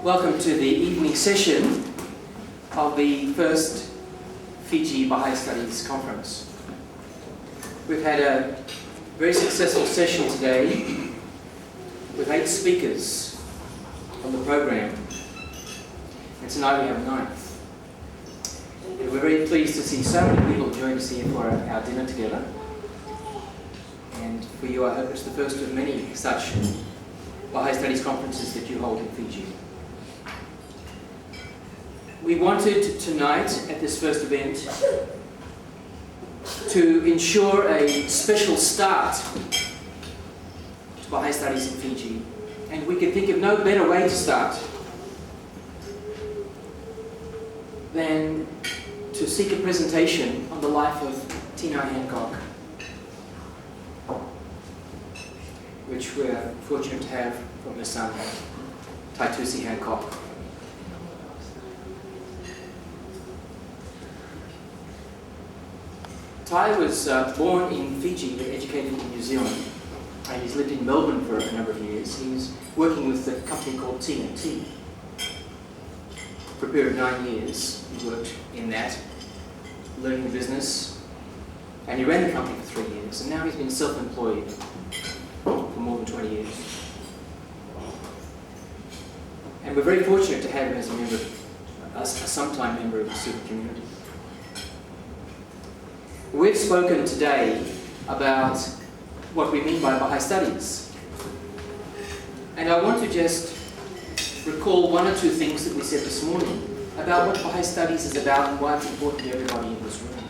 Welcome to the evening session of the first Fiji Baha'i Studies Conference. We've had a very successful session today with 8 speakers on the program, and tonight we have a 9th. And we're very pleased to see so many people join us here for our dinner together. And for you, I hope it's the first of many such Baha'i Studies conferences that you hold in Fiji. We wanted tonight, at this first event, to ensure a special start to Baha'i Studies in Fiji. And we could think of no better way to start than to seek a presentation on the life of Tinai Hancock, which we're fortunate to have from her son, Taitusi Hancock. Tai was born in Fiji but educated in New Zealand. He's lived in Melbourne for a number of years. He was working with a company called TNT. For a period of 9 years, he worked in that, learning the business, and he ran the company for 3 years, and now he's been self-employed for more than 20 years. And we're very fortunate to have him as a member, a sometime member of the Suva community. We've spoken today about what we mean by Baha'i Studies. And I want to just recall 1 or 2 things that we said this morning about what Baha'i Studies is about and why it's important to everybody in this room.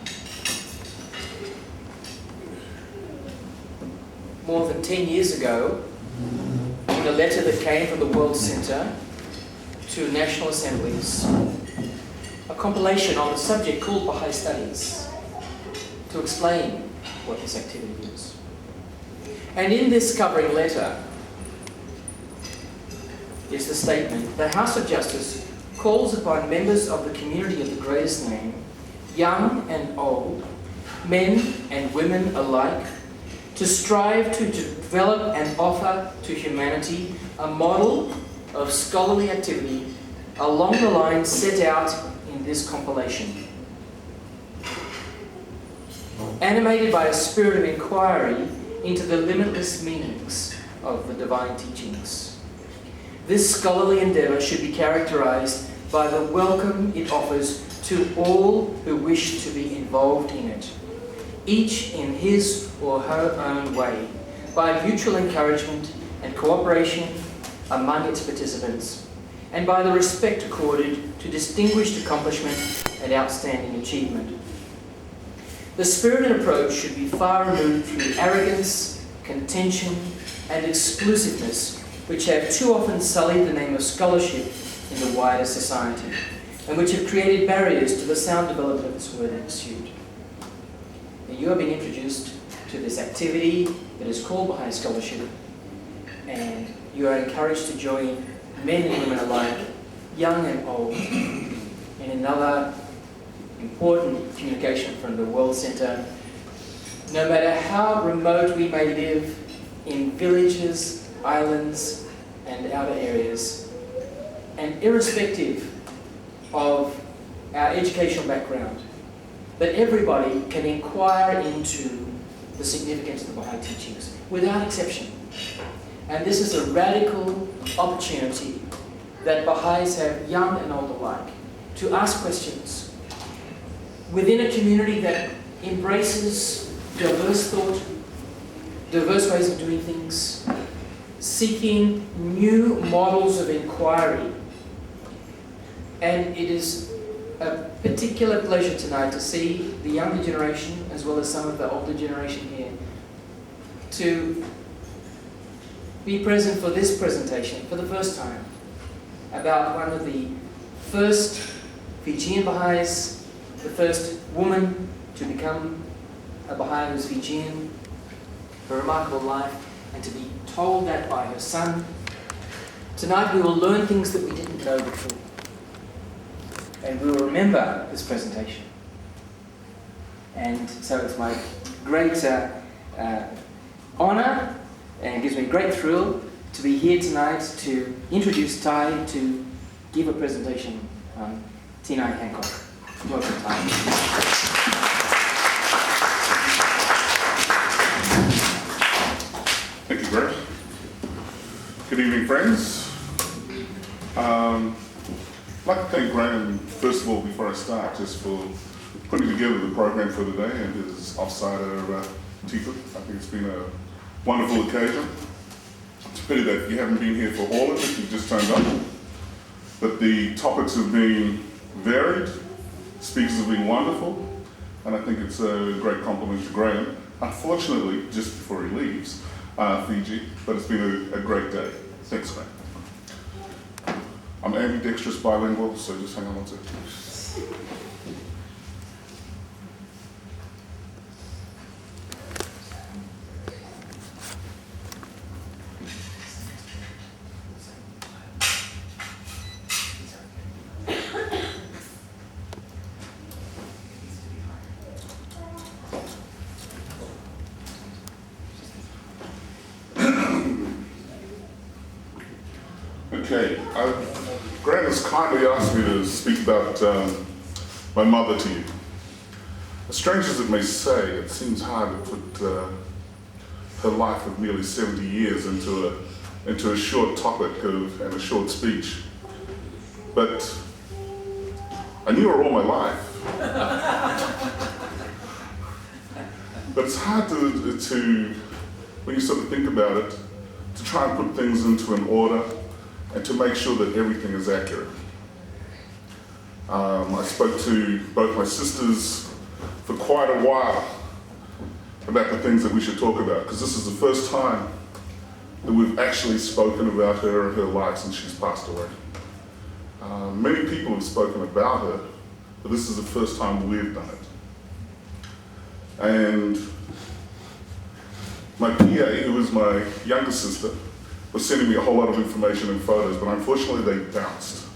More than 10 years ago, in a letter that came from the World Centre to national assemblies, a compilation on the subject called Baha'i Studies, to explain what this activity is. And in this covering letter is the statement: the House of Justice calls upon members of the community of the greatest name, young and old, men and women alike, to strive to develop and offer to humanity a model of scholarly activity along the lines set out in this compilation, animated by a spirit of inquiry into the limitless meanings of the divine teachings. This scholarly endeavour should be characterised by the welcome it offers to all who wish to be involved in it, each in his or her own way, by mutual encouragement and cooperation among its participants, and by the respect accorded to distinguished accomplishment and outstanding achievement. The spirit and approach should be far removed from the arrogance, contention, and exclusiveness which have too often sullied the name of scholarship in the wider society, and which have created barriers to the sound development of this worthy pursuit. Now, you are being introduced to this activity that is called Baha'i Scholarship, and you are encouraged to join men and women alike, young and old, in another important communication from the World Centre. No matter how remote we may live in villages, islands and outer areas, and irrespective of our educational background, that everybody can inquire into the significance of the Baha'i teachings without exception. And this is a radical opportunity that Baha'is have, young and old alike, to ask questions within a community that embraces diverse thought, diverse ways of doing things, seeking new models of inquiry. And it is a particular pleasure tonight to see the younger generation, as well as some of the older generation here, to be present for this presentation for the first time about one of the first Fijian Baha'is, the first woman to become a Baha'i who's Fijian, her remarkable life, and to be told that by her son. Tonight we will learn things that we didn't know before, and we will remember this presentation. And so it's my great honour, and it gives me great thrill to be here tonight to introduce Tai to give a presentation on Tinai Hancock. Welcome, Tai. Thank you, Greg. Good evening, friends. I'd like to thank Graham, first of all, before I start, just for putting together the program for today and his offsider Tifa. I think it's been a wonderful occasion. It's a pity that you haven't been here for all of it, you've just turned up. But the topics have been varied, speakers have been wonderful, and I think it's a great compliment to Graham. Unfortunately, just before he leaves Fiji, but it's been a great day. Thanks, Graham. I'm ambidextrous bilingual, so just hang on one second. Okay, Graham has kindly asked me to speak about my mother to you. As strange as it may say, it seems hard to put her life of nearly 70 years into a short topic and a short speech. But I knew her all my life. But it's hard to, when you sort of think about it, to try and put things into an order and to make sure that everything is accurate. I spoke to both my sisters for quite a while about the things that we should talk about, because this is the first time that we've actually spoken about her and her life since she's passed away. Many people have spoken about her, but this is the first time we've done it. And my PA, who is my younger sister, was sending me a whole lot of information and photos, but unfortunately they bounced.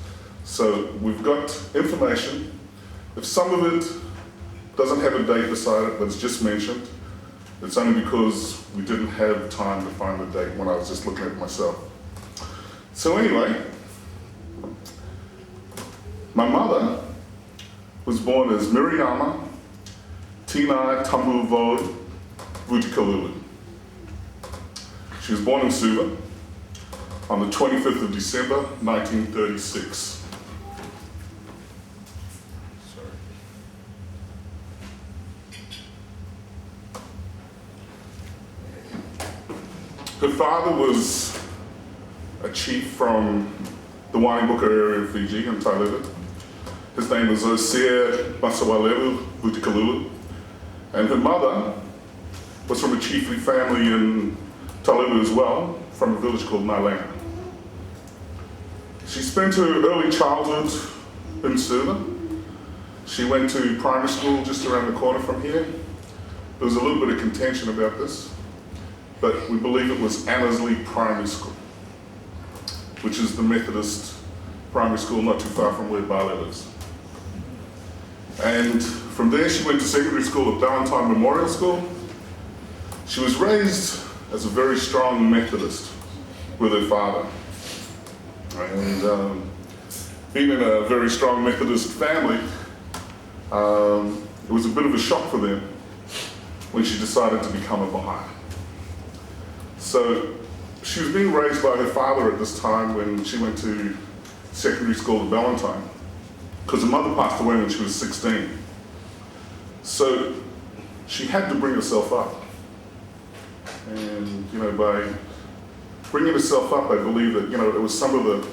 So we've got information. If some of it doesn't have a date beside it, but it's just mentioned, it's only because we didn't have time to find the date when I was just looking at it myself. So anyway, my mother was born as Miriama Tinai Hancock Vutikalulu. She was born in Suva on the 25th of December, 1936. Her father was a chief from the Waibuka area of Fiji in Taileva. His name was Osea Masawalevu Vutikalulu. And her mother was from a chiefly family in Taileva as well, from a village called Nailanga. She spent her early childhood in Suva. She went to primary school just around the corner from here. There was a little bit of contention about this, but we believe it was Annesley Primary School, which is the Methodist primary school not too far from where Bali lives. And from there she went to secondary school at Valentine Memorial School. She was raised as a very strong Methodist with her father. And being in a very strong Methodist family, it was a bit of a shock for them when she decided to become a Baha'i. So she was being raised by her father at this time when she went to secondary school at Valentine, because her mother passed away when she was 16. So she had to bring herself up. And, by bringing herself up, I believe that, it was some of the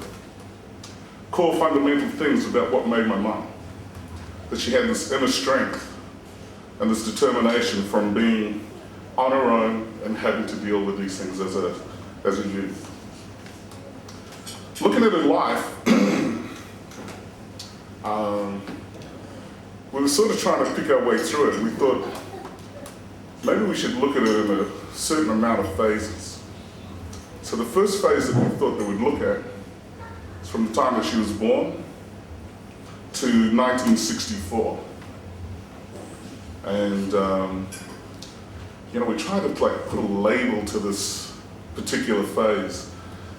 core fundamental things about what made my mum. That she had this inner strength and this determination from being on her own and having to deal with these things as a youth. Looking at her life, we were sort of trying to pick our way through it. We thought maybe we should look at it in a certain amount of phases. So the first phase that we thought that we'd look at is from the time that she was born to 1964. And we tried to put a label to this particular phase.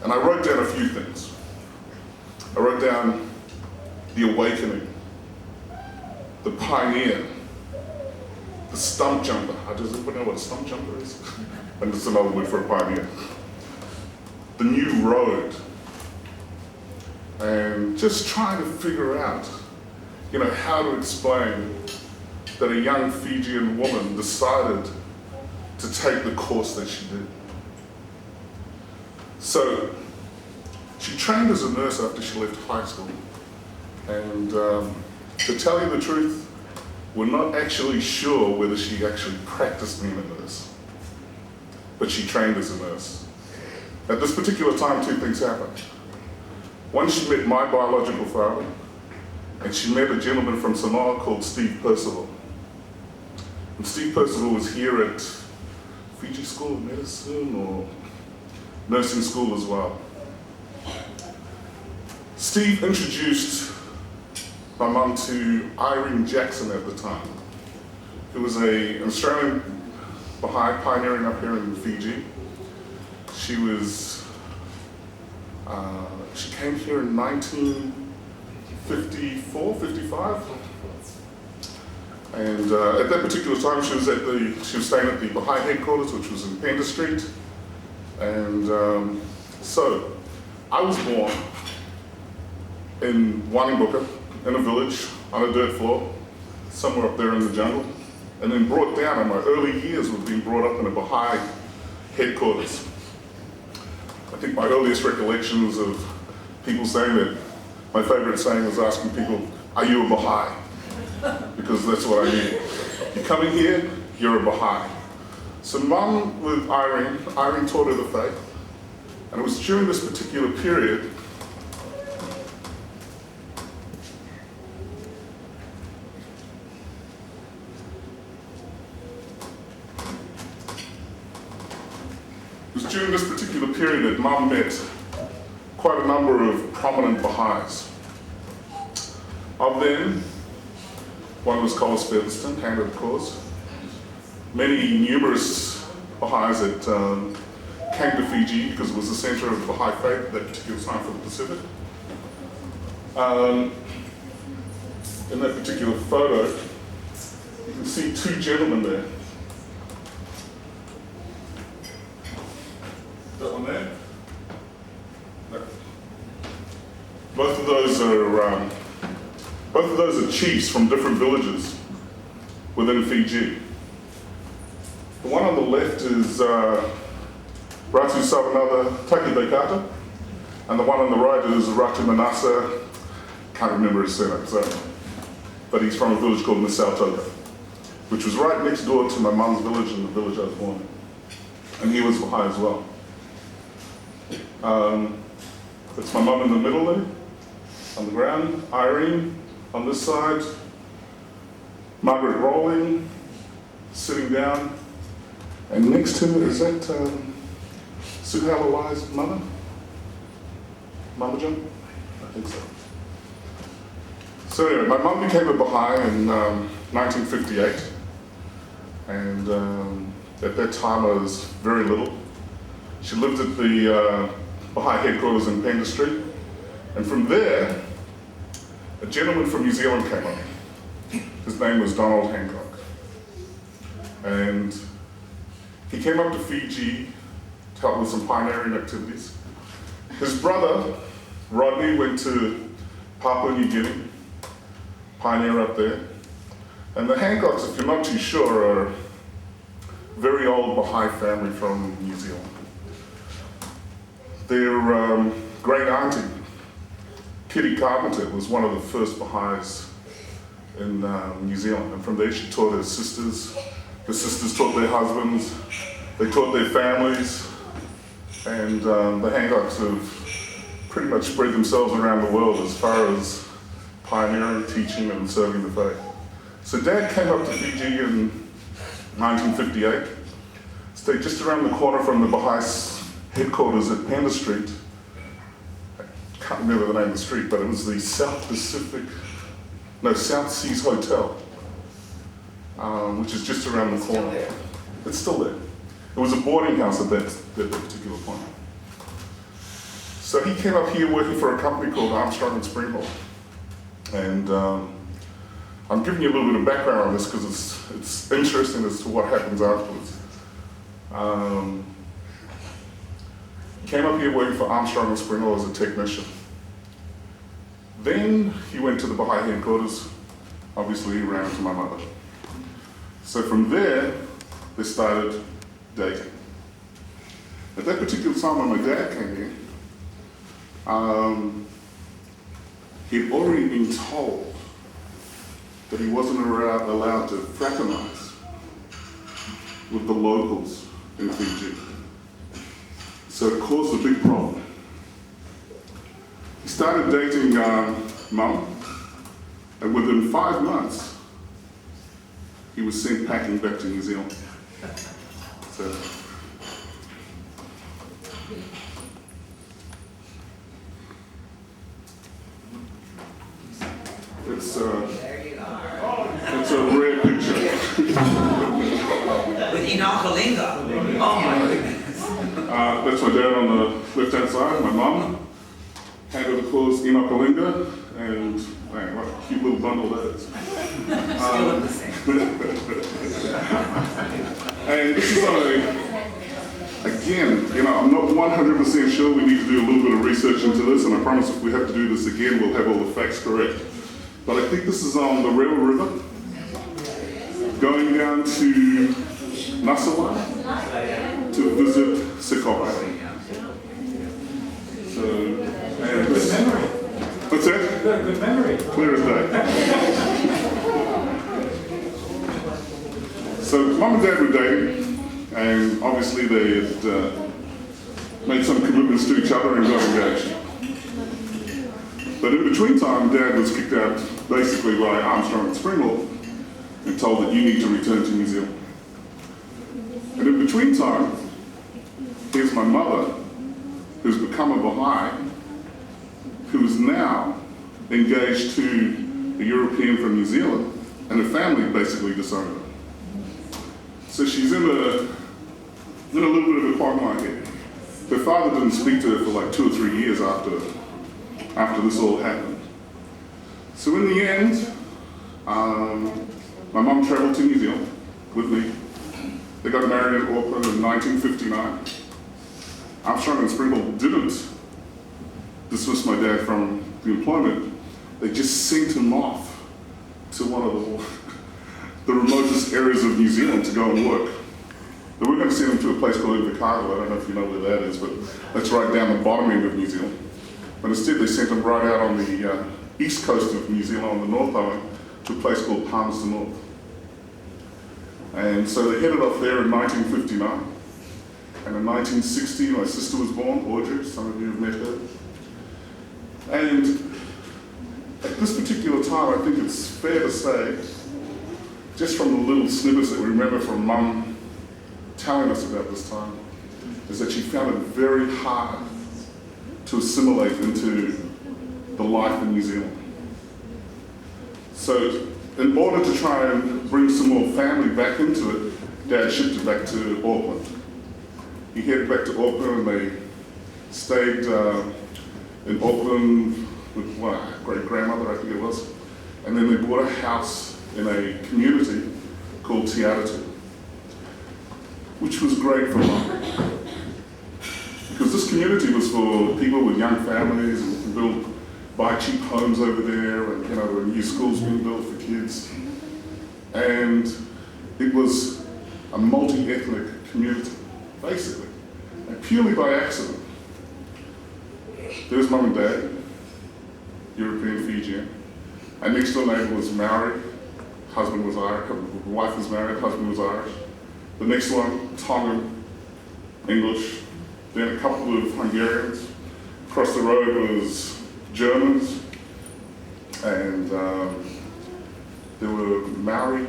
And I wrote down a few things. I wrote down the awakening, the pioneer, the stump jumper. Does everybody know what a stump jumper is? And it's another word for a pioneer. The new road. And just trying to figure out, how to explain that a young Fijian woman decided to take the course that she did. So, she trained as a nurse after she left high school. And to tell you the truth, we're not actually sure whether she actually practiced being a nurse. But she trained as a nurse. At this particular time, two things happened. One, she met my biological father, and she met a gentleman from Samoa called Steve Percival. And Steve Percival was here at Fiji School of Medicine or nursing school as well. Steve introduced my mum to Irene Jackson at the time, who was an Australian Baha'i pioneering up here in Fiji. She came here in 1954, 55. And at that particular time, she was staying at the Baha'i headquarters, which was in Pender Street. And so, I was born in Wanimbuka, in a village, on a dirt floor, somewhere up there in the jungle. And then brought down in my early years with being brought up in a Baha'i headquarters. I think my earliest recollections of people saying that, my favorite saying was asking people, are you a Baha'i? Because that's what I knew. You come in here, you're a Baha'i. So Mum with Irene taught her the faith. And it was during this particular period that Mum met quite a number of prominent Baha'is. Of them, one was Collis Featherston, Hannah, of course. Many numerous Baha'is that came to Fiji because it was the center of Baha'i faith at that particular time for the Pacific. In that particular photo, you can see two gentlemen there. That one there? No. Both of those are chiefs from different villages within Fiji. The one on the left is Ratu Savanada Takibekata, and the one on the right is Ratu Manasa, can't remember his surname, but he's from a village called Misautoka, which was right next door to my mum's village and the village I was born in. And he was Baha'i as well. That's my mum in the middle there, on the ground, Irene on this side, Margaret Rowling sitting down, and next to her is that Suhalali's mother? Mama John? I think so. So anyway, my mum became a Baha'i in 1958, and at that time I was very little. She lived at the Baha'i headquarters in Pender Street, and from there, a gentleman from New Zealand came up. His name was Tinai Hancock, and he came up to Fiji to help with some pioneering activities. His brother, Rodney, went to Papua New Guinea, pioneer up there. And the Hancocks, if you're not too sure, are a very old Baha'i family from New Zealand. Their great auntie, Kitty Carpenter, was one of the first Baha'is in New Zealand. And from there she taught her sisters. The sisters taught their husbands. They taught their families. And the Hancocks have pretty much spread themselves around the world as far as pioneering, teaching, and serving the faith. So Dad came up to Fiji in 1958, stayed just around the corner from the Baha'i headquarters at Pender Street. I can't remember the name of the street, but it was the South Seas Hotel, which is just around the corner. It's still there. It was a boarding house at that particular point. So So he came up here working for a company called Armstrong and Springhall. And I'm giving you a little bit of background on this because it's interesting as to what happens afterwards. He came up here working for Armstrong and Springhall as a technician. Then he went to the Baha'i headquarters, obviously ran into my mother. So from there, they started dating. At that particular time when my dad came here, he'd already been told that he wasn't allowed to fraternize with the locals in Fiji. So it caused a big problem. He started dating Mum, and within 5 months, he was sent packing back to New Zealand. So, it's a rare picture. With Inakalinga. Oh my goodness. That's my dad on the left-hand side, my mum. Hand of the claws, Inakalinga, and man, what a cute little bundle that is. Still look the same. And this is again, I'm not 100% sure. We need to do a little bit of research into this, and I promise if we have to do this again, we'll have all the facts correct. But I think this is on the Rewa River, going down to Nasawa to visit Sekopai. So, and this, what's that? Good memory. Clear as day. So Mum and Dad were dating, and obviously they had made some commitments to each other and got engaged. But in between time, Dad was kicked out basically by Armstrong and Springhall and told that you need to return to New Zealand. And in between time, here's my mother, who's become a Baha'i, who is now engaged to a European from New Zealand, and her family basically disowned her. So she's in a little bit of a quagmire here. Her father didn't speak to her for like 2 or 3 years after this all happened. So in the end, my mum travelled to New Zealand with me. They got married in Auckland in 1959. Armstrong and Springhall didn't dismiss my dad from the employment. They just sent him off to one of the remotest areas of New Zealand to go and work. They were going to send him to a place called Invercargill. I don't know if you know where that is, but that's right down the bottom end of New Zealand. But instead they sent him right out on the east coast of New Zealand, on the North Island, to a place called Palmerston North. And so they headed off there in 1959. And in 1960, my sister was born, Audrey, some of you have met her. And at this particular time, I think it's fair to say, just from the little snippets that we remember from Mum telling us about this time, is that she found it very hard to assimilate into the life in New Zealand. So in order to try and bring some more family back into it, Dad shifted back to Auckland. He headed back to Auckland and they stayed in Auckland with my great-grandmother, I think it was. And then they bought a house in a community called Taitusi, which was great for Mum. Because this community was for people with young families and buy cheap homes over there, and there were new schools being built for kids. And it was a multi-ethnic community, basically, and purely by accident. There's Mum and Dad, European Fijian, and next door neighbour was Maori, husband was Irish, wife was married, husband was Irish. The next one, Tongan, English, then a couple of Hungarians. Across the road was Germans, and there were Maori,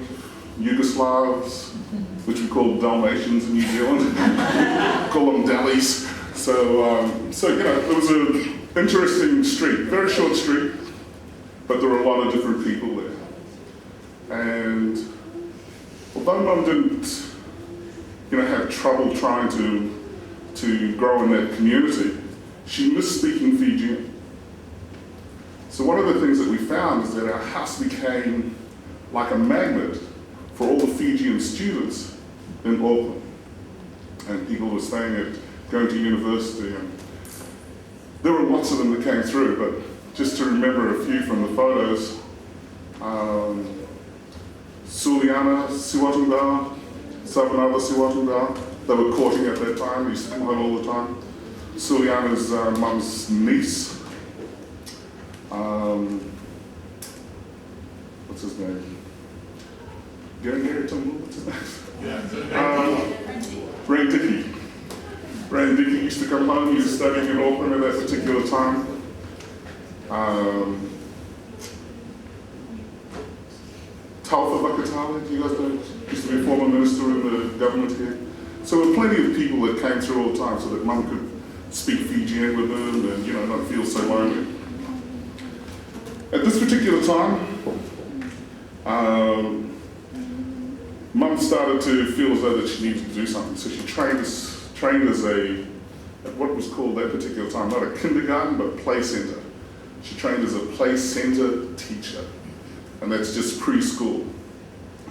Yugoslavs, which we call Dalmatians in New Zealand, call them Dallies. So it was an interesting street, very short street, but there were a lot of different people there. And although Mum didn't, have trouble trying to grow in that community, she missed speaking Fijian. So one of the things that we found is that our house became like a magnet for all the Fijian students in Auckland. And people were going to university, and there were lots of them that came through, but just to remember a few from the photos, Suliana Siwatungao, Savanava Siwatungao, they were courting at that time, they used to come home all the time. Suliana's mum's niece, what's his name? Gary, tell me what's his name? Ray Dickey. Ray Dickey used to come home, he was studying in Auckland at that particular time. Taufa Vakatala, do you guys know? Used to be a former minister in the government here. So there were plenty of people that came through all the time so that Mum could speak Fijian with them and, not feel so lonely. At this particular time, Mum started to feel as though that she needed to do something. So she trained as at what was called that particular time, not a kindergarten, but play centre. She trained as a play centre teacher. And that's just preschool.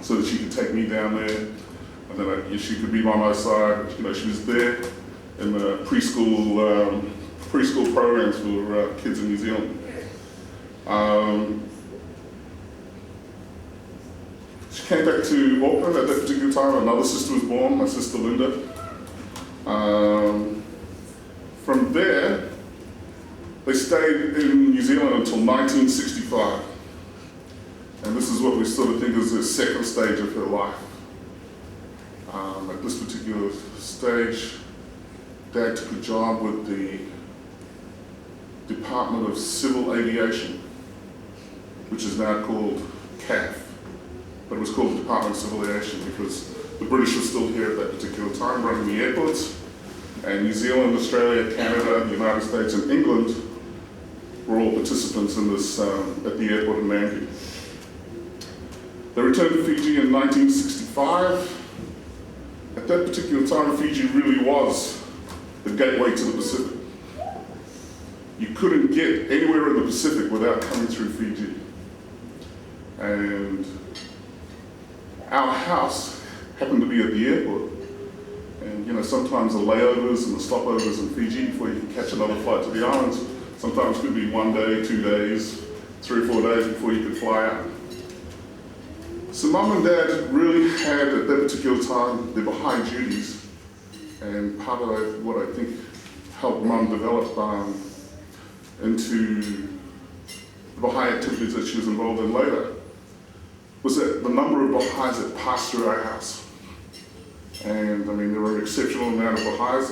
So that she could take me down there, and then she could be by my side. She was there in the preschool programs for kids in New Zealand. She came back to Auckland at that particular time. Another sister was born, my sister Linda. From there, they stayed in New Zealand until 1965. And this is what we sort of think is the second stage of her life. At this particular stage, Dad took a job with the Department of Civil Aviation, which is now called CAF. But it was called the Department of Civil Aviation because the British were still here at that particular time, running the airports. And New Zealand, Australia, Canada, the United States, and England were all participants in this at the airport in Nanking. They returned to Fiji in 1965. At that particular time, Fiji really was the gateway to the Pacific. You couldn't get anywhere in the Pacific without coming through Fiji. And our house happened to be at the airport. And sometimes the layovers and the stopovers in Fiji before you can catch another flight to the islands, sometimes could be 1 day, 2 days, 3 or 4 days before you could fly out. So Mum and Dad really had, at that particular time, their Baha'i duties, and part of what I think helped Mum develop into the Baha'i activities that she was involved in later was that the number of Baha'is that passed through our house. And there were an exceptional amount of Baha'is.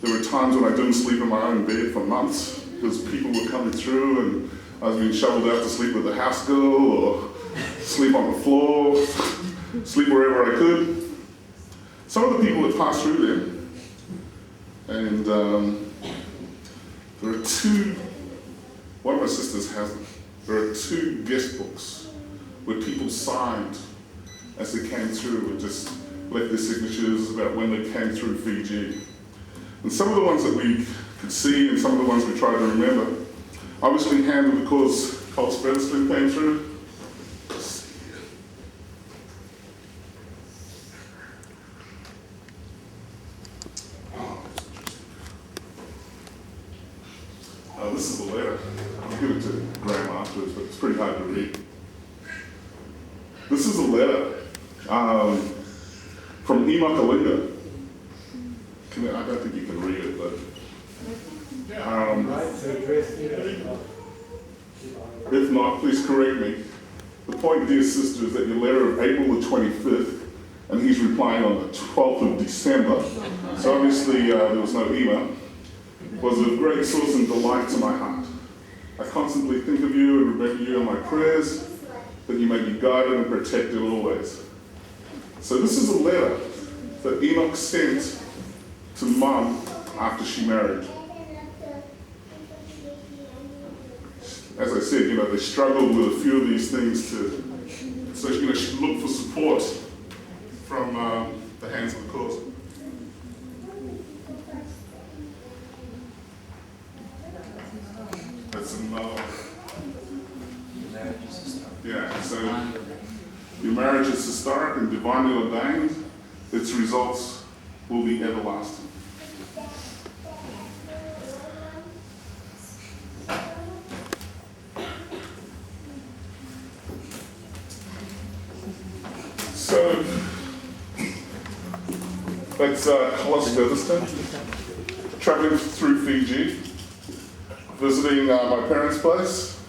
There were times when I didn't sleep in my own bed for months because people were coming through and I was being shoveled out to sleep with the house girl or sleep on the floor, sleep wherever I could. Some of the people that passed through there, and there are two, one of my sisters has them, there are 2 guest books where people signed as they came through and just left their signatures about when they came through Fiji. And some of the ones that we could see and some of the ones we tried to remember, obviously handled because Colt Featherstone came through. This is a letter. I'll give it to Graham afterwards, but it's pretty hard to read. This is a letter from Enoch Alinga. I don't think you can read it, but if not, please correct me. The point, dear sister, is that your letter of April the 25th, and he's replying on the 12th of December, so obviously there was no email, was of great source and delight to my heart. I constantly think of you and remember you in my prayers, that you may be guided and protected always. So this is a letter that Enoch sent to Mum after she married. As I said, they struggled with a few of these things so she looked for support from the hands of the cause. that's another. Yeah, so your marriage is historic and divinely ordained. Its results will be everlasting. So that's Collis Featherston, travelling through Fiji, visiting my parents' place.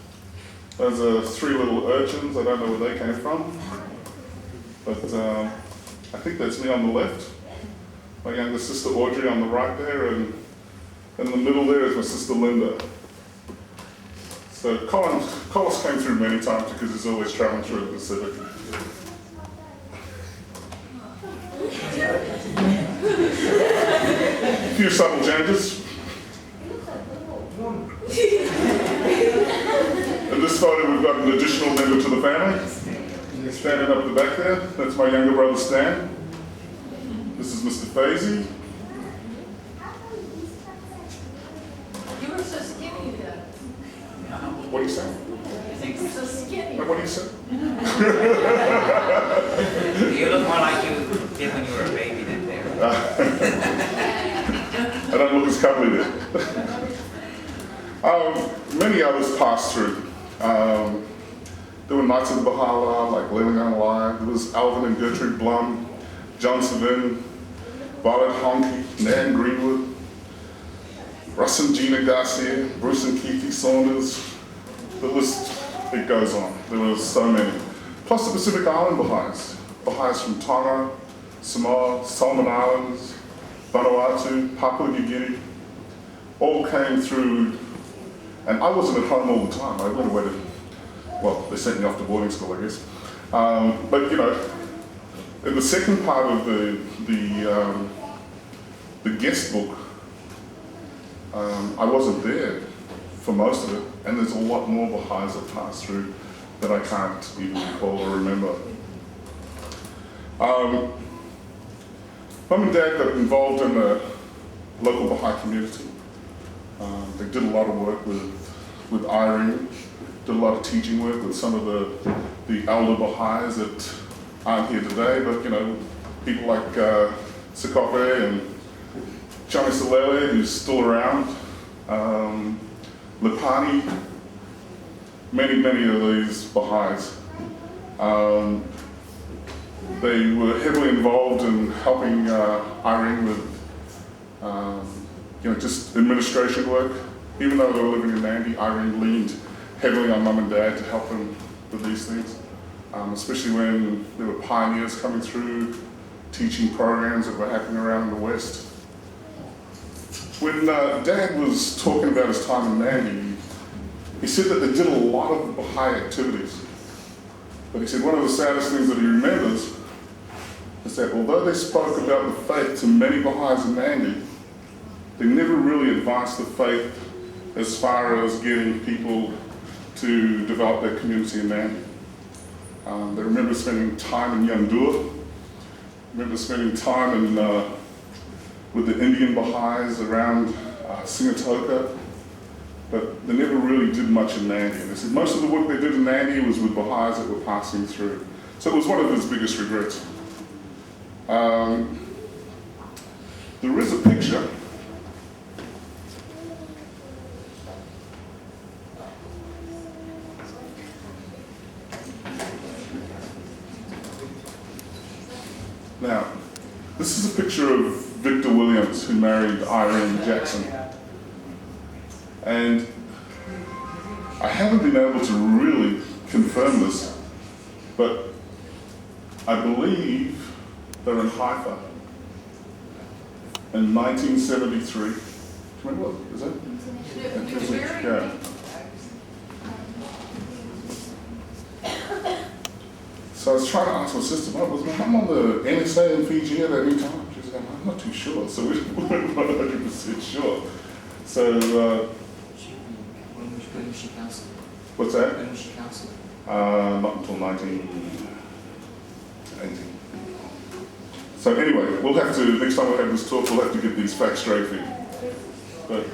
Those are 3 little urchins. I don't know where they came from, but I think that's me on the left. My younger sister Audrey on the right there, and in the middle there is my sister Linda. So Collis came through many times because he's always travelling through the Pacific. A few subtle changes. In this photo, we've got an additional member to the family. Standing up the back there, that's my younger brother Stan. This is Mr. Fazy. You were so skinny then. What do you say? You were so skinny. What do you say? You look more like you did when you were a baby than there. I don't look as cuddly there. Many others passed through. There were Knights of the Bahala, like Lillian Lai. There was Alvin and Gertrude Blum, John Savin, Violet Honke, Nan Greenwood, Russ and Gina Garcia, Bruce and Keithy Saunders. The list, it goes on. There were so many. Plus the Pacific Island Baha'is. Baha'is from Tonga, Samoa, Solomon Islands, Vanuatu, Papua New Guinea, all came through. And I wasn't at home all the time. I went away to, well, they sent me off to boarding school, I guess. But you know, in the second part of the guest book, I wasn't there for most of it, and there's a lot more Baha'is that passed through that I can't even recall or remember. Mum and Dad got involved in the local Baha'i community. They did a lot of work with Irene, did a lot of teaching work with some of the elder Baha'is that aren't here today, but you know, people like Sekope and Johnny Salele, who's still around, Lipani, many of these Baha'is. They were heavily involved in helping Irene with just administration work. Even though they were living in Nandi, Irene leaned heavily on Mum and Dad to help them with these things, especially when there were pioneers coming through, teaching programs that were happening around the West. When Dad was talking about his time in Nandi, he said that they did a lot of Baha'i activities. But he said one of the saddest things that he remembers is that although they spoke about the faith to many Baha'is in Nandi, they never really advanced the faith as far as getting people to develop their community in Nandi. They remember spending time in Yandua, remember spending time in, with the Indian Baha'is around Singatoka, but they never really did much in Nandi. And they said most of the work they did in Nandi was with Baha'is that were passing through. So it was one of his biggest regrets. There is a picture. Now, this is a picture of Victor Williams, who married Irene Jackson. And I haven't been able to really confirm this, but I believe they're in Haifa in 1973. Do you remember what is that? Yeah. So I was trying to ask my sister, was my mum on the NSA in Fiji at any time? She was like, I'm not too sure, so we weren't 100% sure. So, when was she counseled? What's that? When was she counseled? Not until 1980. So anyway, we'll have to, next time we have this talk, we'll have to get these facts straight for you. But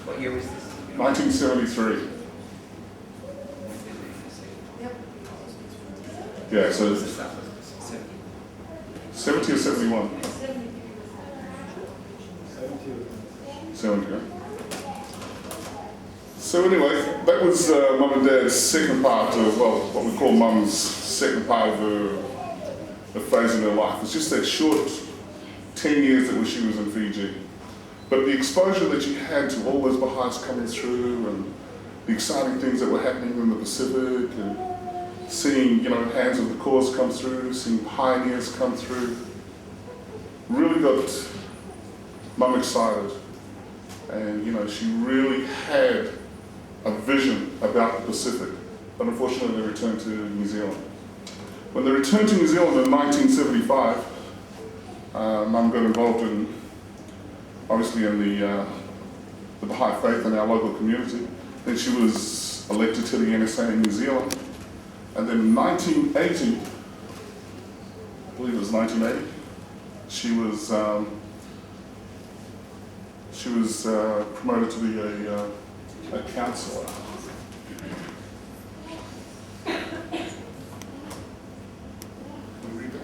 What year was this? 1973. Yep. Yeah, so 70 or 71? 70, yeah. So anyway, that was Mum and Dad's second part of, well, what we call Mum's second part of the phase in her life. It's just that short 10 years that she was in Fiji. But the exposure that she had to all those Baha'is coming through and the exciting things that were happening in the Pacific and seeing, hands of the cause come through, seeing pioneers come through, really got Mum excited. And, she really had a vision about the Pacific. But unfortunately, they returned to New Zealand. When they returned to New Zealand in 1975, Mum got involved obviously in the Baha'i faith in our local community. Then she was elected to the NSA in New Zealand. And then in 1980, I believe it was 1980, she was promoted to be a counsellor. Can you read that?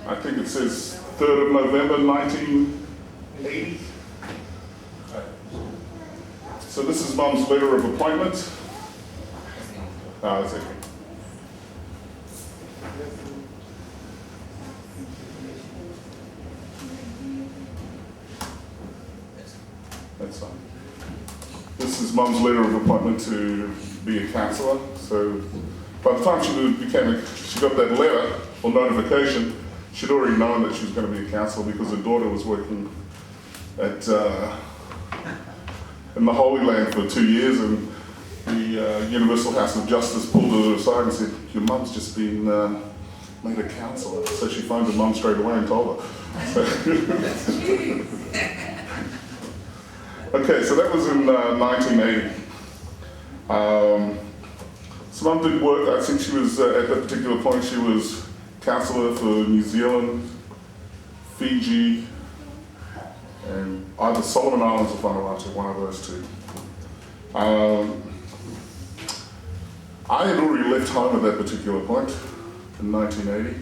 I think it says 3rd of November 1980. So this is Mum's letter of appointment. That's it. That's fine. This is Mum's letter of appointment to be a counsellor. So by the time she got that letter or notification, she'd already known that she was going to be a counsellor because her daughter was working at in the Holy Land for 2 years, and the Universal House of Justice pulled her aside and said, "Your mum's just been made a counsellor." So she phoned her mum straight away and told her. Okay, so that was in 1980. So Mum did work. I think she was, at that particular point, she was counsellor for New Zealand, Fiji, and either Solomon Islands or Vanuatu, one of those two. I had already left home at that particular point in 1980.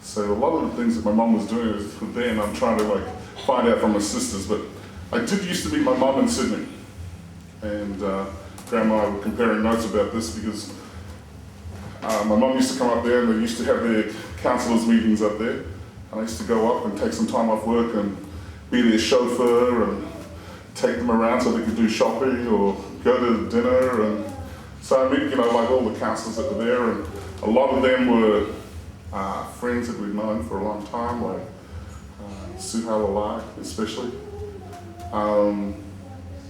So a lot of the things that my mum was doing was then I'm trying to find out from my sisters, but I did used to meet my mum in Sydney. And Grandma were comparing notes about this because my mum used to come up there and they used to have their counsellors meetings up there. And I used to go up and take some time off work and be their chauffeur and take them around so they could do shopping or go to dinner. And so I met, all the counsellors that were there, and a lot of them were friends that we'd known for a long time, like Suva especially. And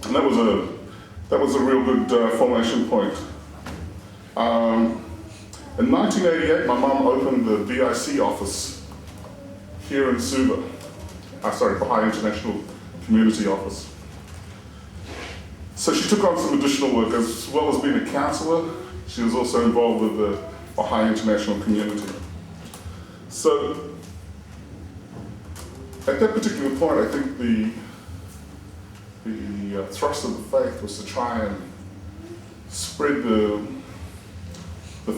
that was a real good formation point. In 1988, my mum opened the BIC office here in Suva. Baha'i International Community Office. So she took on some additional work. As well as being a counsellor, she was also involved with the Baha'i International Community. So at that particular point, I think the thrust of the faith was to try and spread the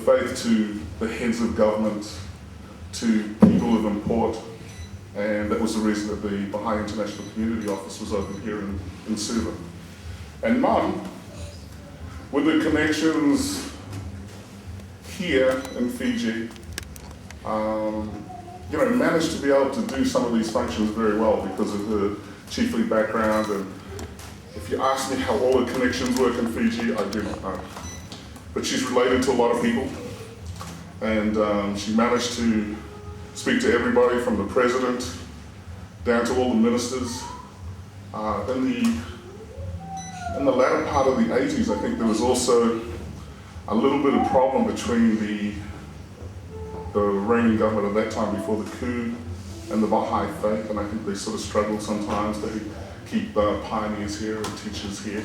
faith to the heads of government, to people of import, and that was the reason that the Baha'i International Community Office was opened here in Suva. And Mum, with her connections here in Fiji, managed to be able to do some of these functions very well because of her chiefly background. And if you ask me how all her connections work in Fiji, I do not know. But she's related to a lot of people, and she managed to speak to everybody from the president down to all the ministers. In the latter part of the 80s, I think there was also a little bit of problem between the reigning government at that time before the coup and the Baha'i faith, and I think they sort of struggled sometimes to keep pioneers here and teachers here.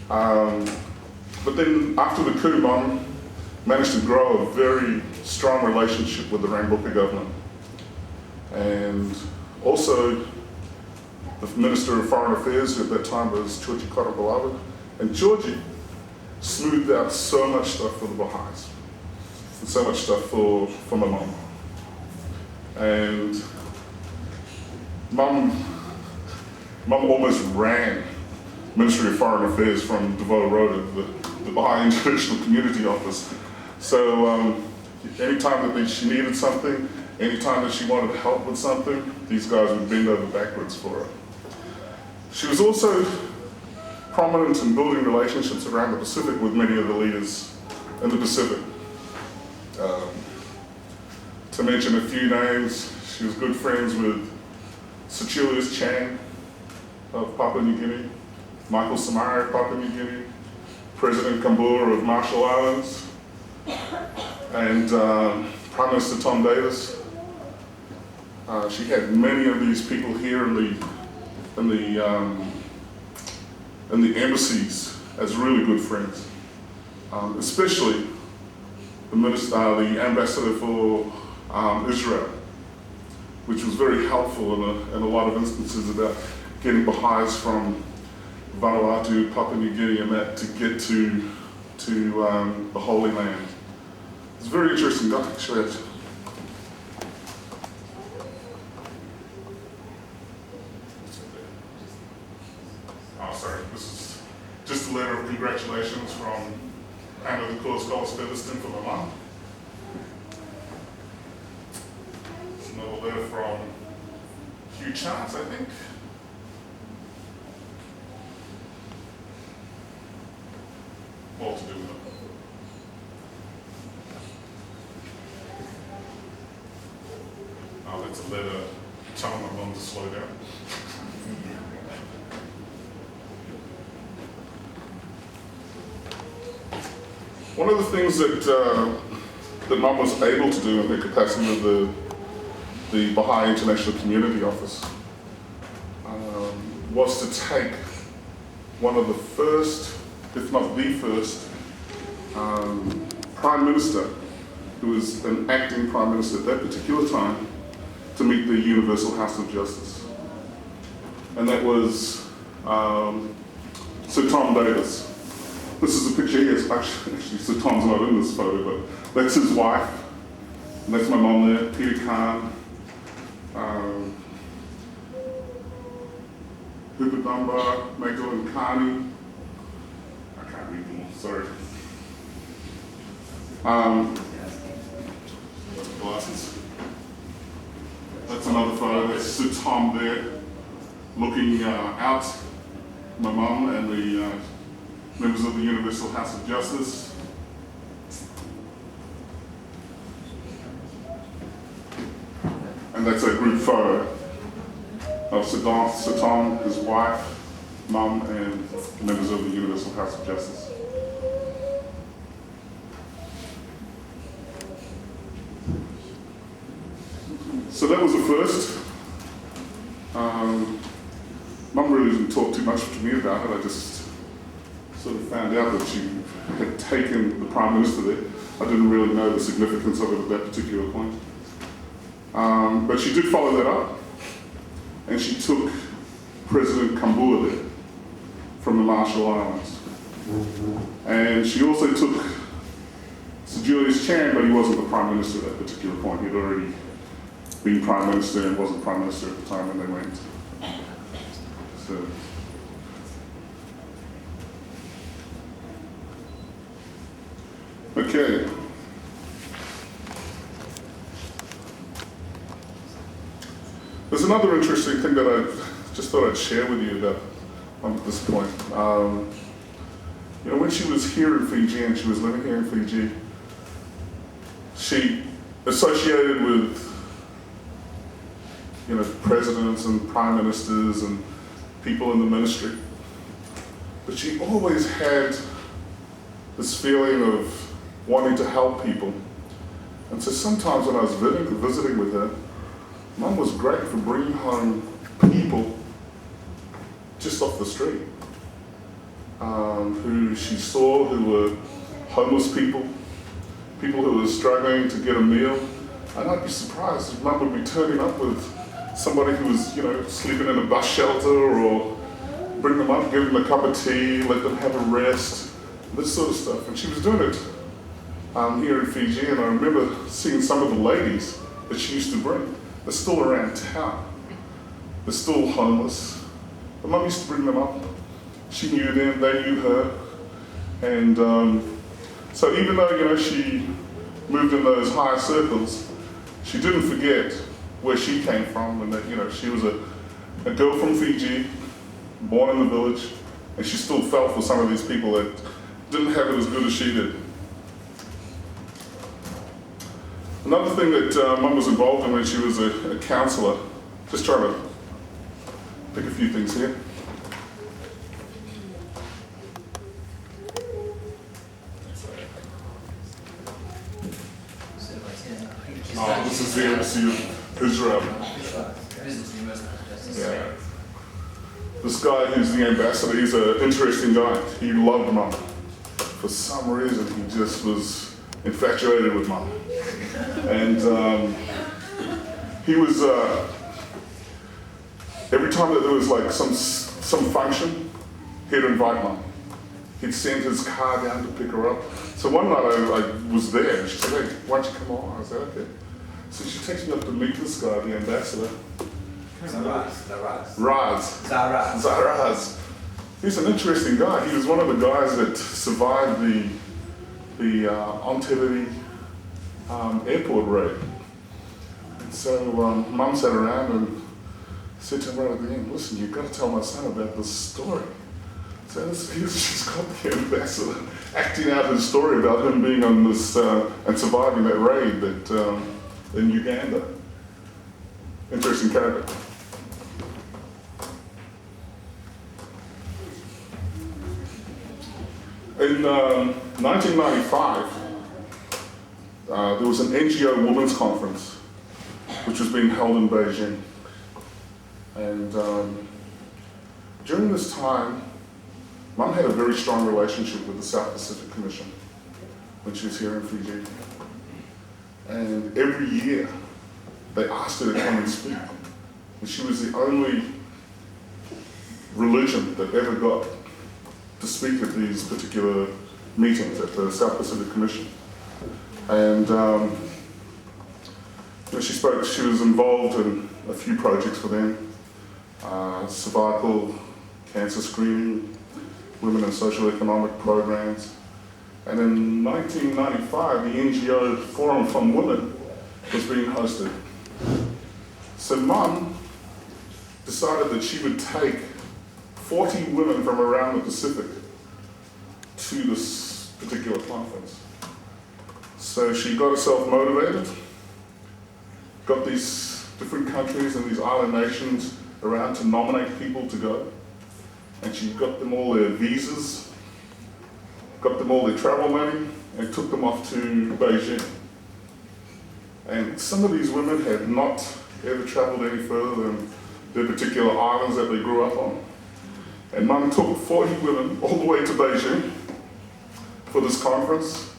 But then after the coup, Mum managed to grow a very strong relationship with the Rambuka government. And also, the Minister of Foreign Affairs, who at that time was Georgie Korobalawa, and Georgie smoothed out so much stuff for the Baha'is, and so much stuff for my mum. And mum almost ran Ministry of Foreign Affairs from Devoe Road at the Baha'i International Community Office. So anytime that she needed something, anytime that she wanted help with something, these guys would bend over backwards for her. She was also prominent in building relationships around the Pacific with many of the leaders in the Pacific. To mention a few names, she was good friends with Sir Julius Chang of Papua New Guinea, Michael Samari of Papua New Guinea, President Kambur of Marshall Islands, and Prime Minister Tom Davis. She had many of these people here in the embassies as really good friends, especially the ambassador for Israel, which was very helpful in a lot of instances about getting Baha'is from Vanuatu, Papua New Guinea, and that to get to the Holy Land. It's very interesting. Got to show it. Oh, sorry. This is just a letter of congratulations from Anna the Cause Coles Featherston for my mum. It's another letter from Hugh Chance, I think. All to do with it. Oh, that's a letter telling my mum to slow down. One of the things that Mum was able to do in her capacity with the Baha'i International Community Office was to take one of the first, if not the first, Prime Minister, who was an acting Prime Minister at that particular time, to meet the Universal House of Justice. And that was Sir Tom Davis. This is a picture here. Actually, Sir Tom's not in this photo, but that's his wife. And that's my mum there, Peter Khan. Hooper Dunbar, Magdalene Carney. I can't read them all, sorry. Glasses. That's another photo. That's Sir Tom there, looking out. My mum and the members of the Universal House of Justice. And that's a group photo of Sir Tom, his wife, mum, and members of the Universal House of Justice. So that was the first. Mum really didn't talk too much to me about it. I just sort of found out that she had taken the Prime Minister there. I didn't really know the significance of it at that particular point. But she did follow that up, and she took President Kambur there from the Marshall Islands. And she also took Sir Julius Chan, but he wasn't the Prime Minister at that particular point. He'd already been Prime Minister and wasn't Prime Minister at the time when they went. So. Okay. There's another interesting thing that I just thought I'd share with you about at this point. When she was here in Fiji and she was living here in Fiji, she associated with presidents and prime ministers and people in the ministry. But she always had this feeling of wanting to help people. And so sometimes when I was visiting with her, Mum was great for bringing home people just off the street who she saw who were homeless people, people who were struggling to get a meal. And I'd be surprised if Mum would be turning up with somebody who was, sleeping in a bus shelter, or bring them up, give them a cup of tea, let them have a rest, this sort of stuff. And she was doing it here in Fiji, and I remember seeing some of the ladies that she used to bring. They're still around town. They're still homeless. But Mum used to bring them up. She knew them, they knew her. And so even though, she moved in those higher circles, she didn't forget where she came from, and that, she was a girl from Fiji, born in the village, and she still felt for some of these people that didn't have it as good as she did. Another thing that Mum was involved in when she was a counsellor, just trying to pick a few things here. This is the embassy of Israel. Yeah. This guy who's the ambassador, he's an interesting guy. He loved Mum. For some reason, he just was infatuated with Mum. And he was, every time that there was like some function, he'd invite Mum. He'd send his car down to pick her up. So one night I was there, and she said, "Hey, why don't you come on?" I said, "Okay." So she takes me up to meet this guy, the ambassador. Zaraz. He's an interesting guy. He was one of the guys that survived the Entebbe airport raid. And so Mum sat around and said to him right at the end, "Listen, you've got to tell my son about this story." So she's got the ambassador acting out his story about him being on this and surviving that raid in Uganda. Interesting character. In 1995, there was an NGO Women's Conference which was being held in Beijing. And during this time, Mum had a very strong relationship with the South Pacific Commission when she was here in Fiji. And every year, they asked her to come and speak. And she was the only religion that ever got to speak at these particular meetings at the South Pacific Commission. And she spoke, she was involved in a few projects for them, cervical cancer screening, women and social economic programs. And in 1995, the NGO Forum from Women was being hosted. So Mum decided that she would take 40 women from around the Pacific to this particular conference. So she got herself motivated, got these different countries and these island nations around to nominate people to go. And she got them all their visas, got them all their travel money, and took them off to Beijing. And some of these women had not ever traveled any further than their particular islands that they grew up on. And Mum took 40 women all the way to Beijing for this conference.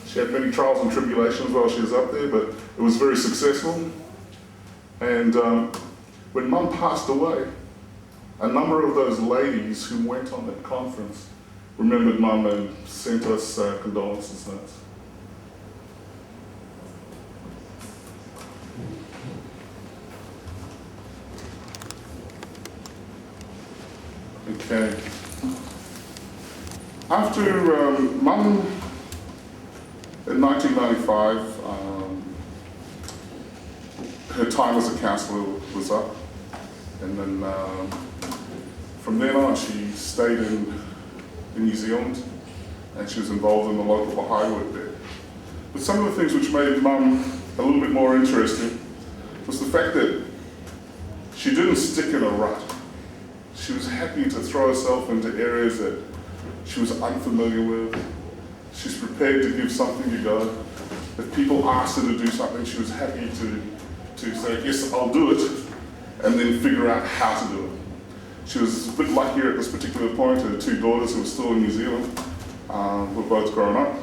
She had many trials and tribulations while she was up there, but it was very successful. And when Mum passed away, a number of those ladies who went on that conference remembered Mum and sent us condolences notes. Okay. After Mum, in 1995, her time as a counsellor was up, and then from then on she stayed in New Zealand, and she was involved in the local Baha'i work there. But some of the things which made Mum a little bit more interesting was the fact that she didn't stick in a rut. She was happy to throw herself into areas that she was unfamiliar with. She's prepared to give something to go. If people asked her to do something, she was happy to say, yes, I'll do it, and then figure out how to do it. She was a bit luckier at this particular point. Her two daughters who were still in New Zealand were both grown up.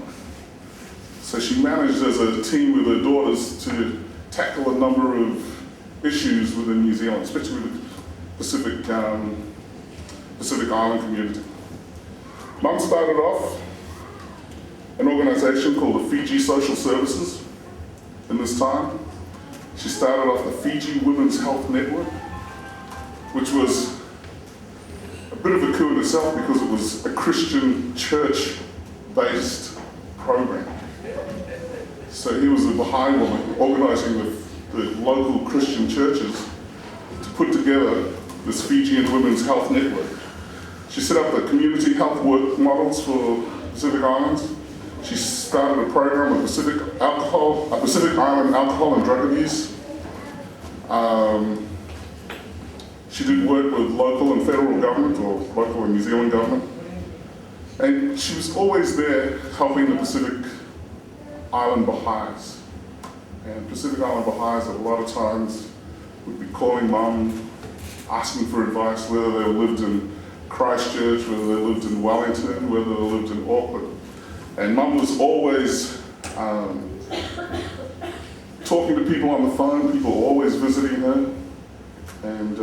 So she managed as a team with her daughters to tackle a number of issues within New Zealand, especially with the Pacific Island community. Mum started off an organisation called the Fiji Social Services in this time. She started off the Fiji Women's Health Network, which was a bit of a coup in itself because it was a Christian church-based program. So he was a Baha'i woman organising the local Christian churches to put together this Fijian Women's Health Network. She set up the community health work models for Pacific Islands. She started a program of Pacific Island alcohol and drug abuse. She did work with local and federal government, or local and New Zealand government. And she was always there helping the Pacific Island Baha'is. And Pacific Island Baha'is a lot of times would be calling Mum, asking for advice, whether they lived in Christchurch, whether they lived in Wellington, whether they lived in Auckland. And Mum was always talking to people on the phone, people always visiting her. And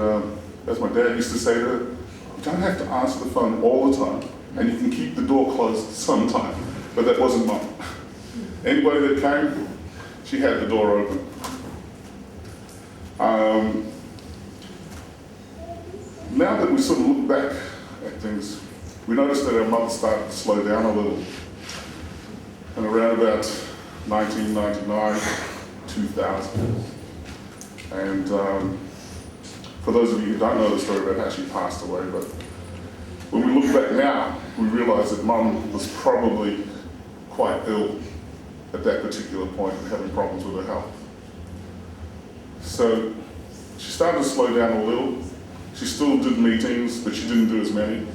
as my dad used to say to her, you don't have to answer the phone all the time, and you can keep the door closed sometime. But that wasn't Mum. Anybody that came, she had the door open. Now that we sort of look back at things, we noticed that our mother started to slow down a little. And around about 1999, 2000. And for those of you who don't know the story about how she passed away, but when we look back now, we realise that Mum was probably quite ill at that particular point, having problems with her health. So she started to slow down a little. She still did meetings, but she didn't do as many.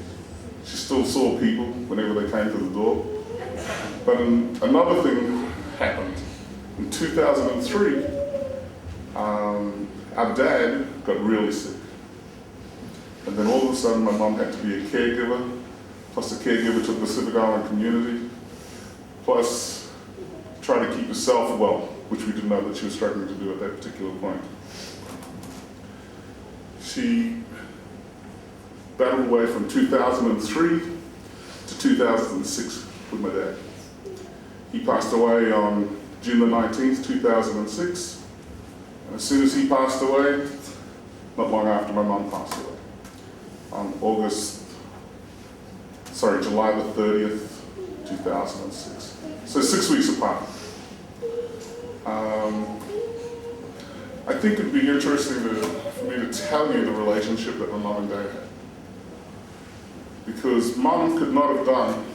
She still saw people whenever they came to the door. But another thing happened. In 2003, our dad got really sick. And then all of a sudden, my mum had to be a caregiver, plus a caregiver to the Pacific Island community, plus try to keep herself well, which we didn't know that she was struggling to do at that particular point. She battled away from 2003 to 2006 with my dad. He passed away on June the 19th, 2006. And as soon as he passed away, not long after my mum passed away, on July the 30th, 2006. So 6 weeks apart. I think it'd be interesting for me to tell you the relationship that my mum and dad had. Because Mum could not have done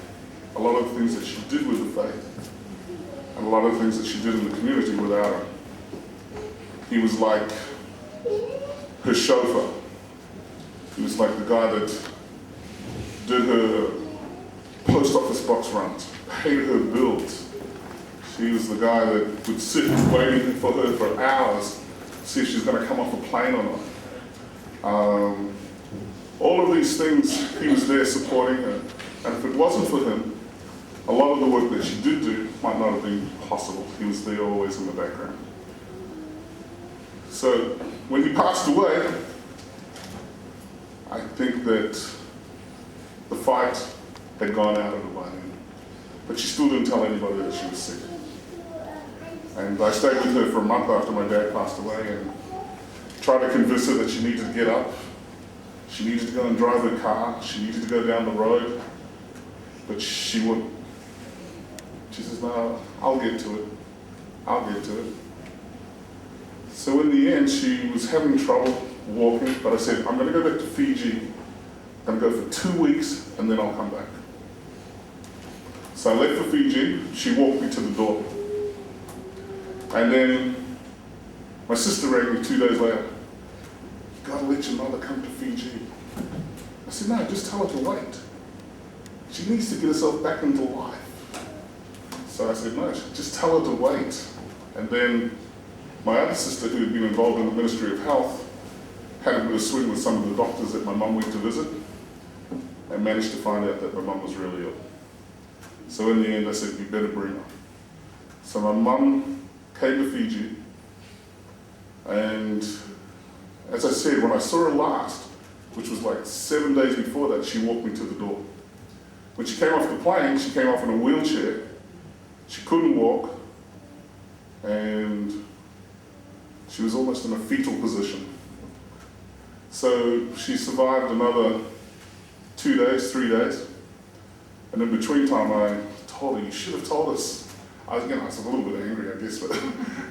a lot of the things that she did with the faith, and a lot of the things that she did in the community without him. He was like her chauffeur. He was like the guy that did her post office box runs, paid her bills. He was the guy that would sit waiting for her for hours to see if she's going to come off a plane or not. All of these things, he was there supporting her. And if it wasn't for him, a lot of the work that she did do might not have been possible. He was there always in the background. So when he passed away, I think that the fight had gone out of her by then. But she still didn't tell anybody that she was sick. And I stayed with her for a month after my dad passed away and tried to convince her that she needed to get up. She needed to go and drive her car. She needed to go down the road. But she wouldn't. She says, no, I'll get to it. I'll get to it. So in the end, she was having trouble walking, but I said, I'm going to go back to Fiji. I'm going to go for 2 weeks, and then I'll come back. So I left for Fiji. She walked me to the door. And then my sister rang me 2 days later. You got to let your mother come to Fiji. I said, no, just tell her to wait. She needs to get herself back into life. So I said, no, just tell her to wait. And then my other sister, who had been involved in the Ministry of Health, had a bit of swing with some of the doctors that my mum went to visit, and managed to find out that my mum was really ill. So in the end, I said, you better bring her. So my mum came to Fiji, and as I said, when I saw her last, which was like 7 days before that, she walked me to the door. When she came off the plane, she came off in a wheelchair. She couldn't walk, and she was almost in a fetal position. So she survived another 2 days, 3 days, and in between time I told her, you should have told us. I was a little bit angry, I guess, but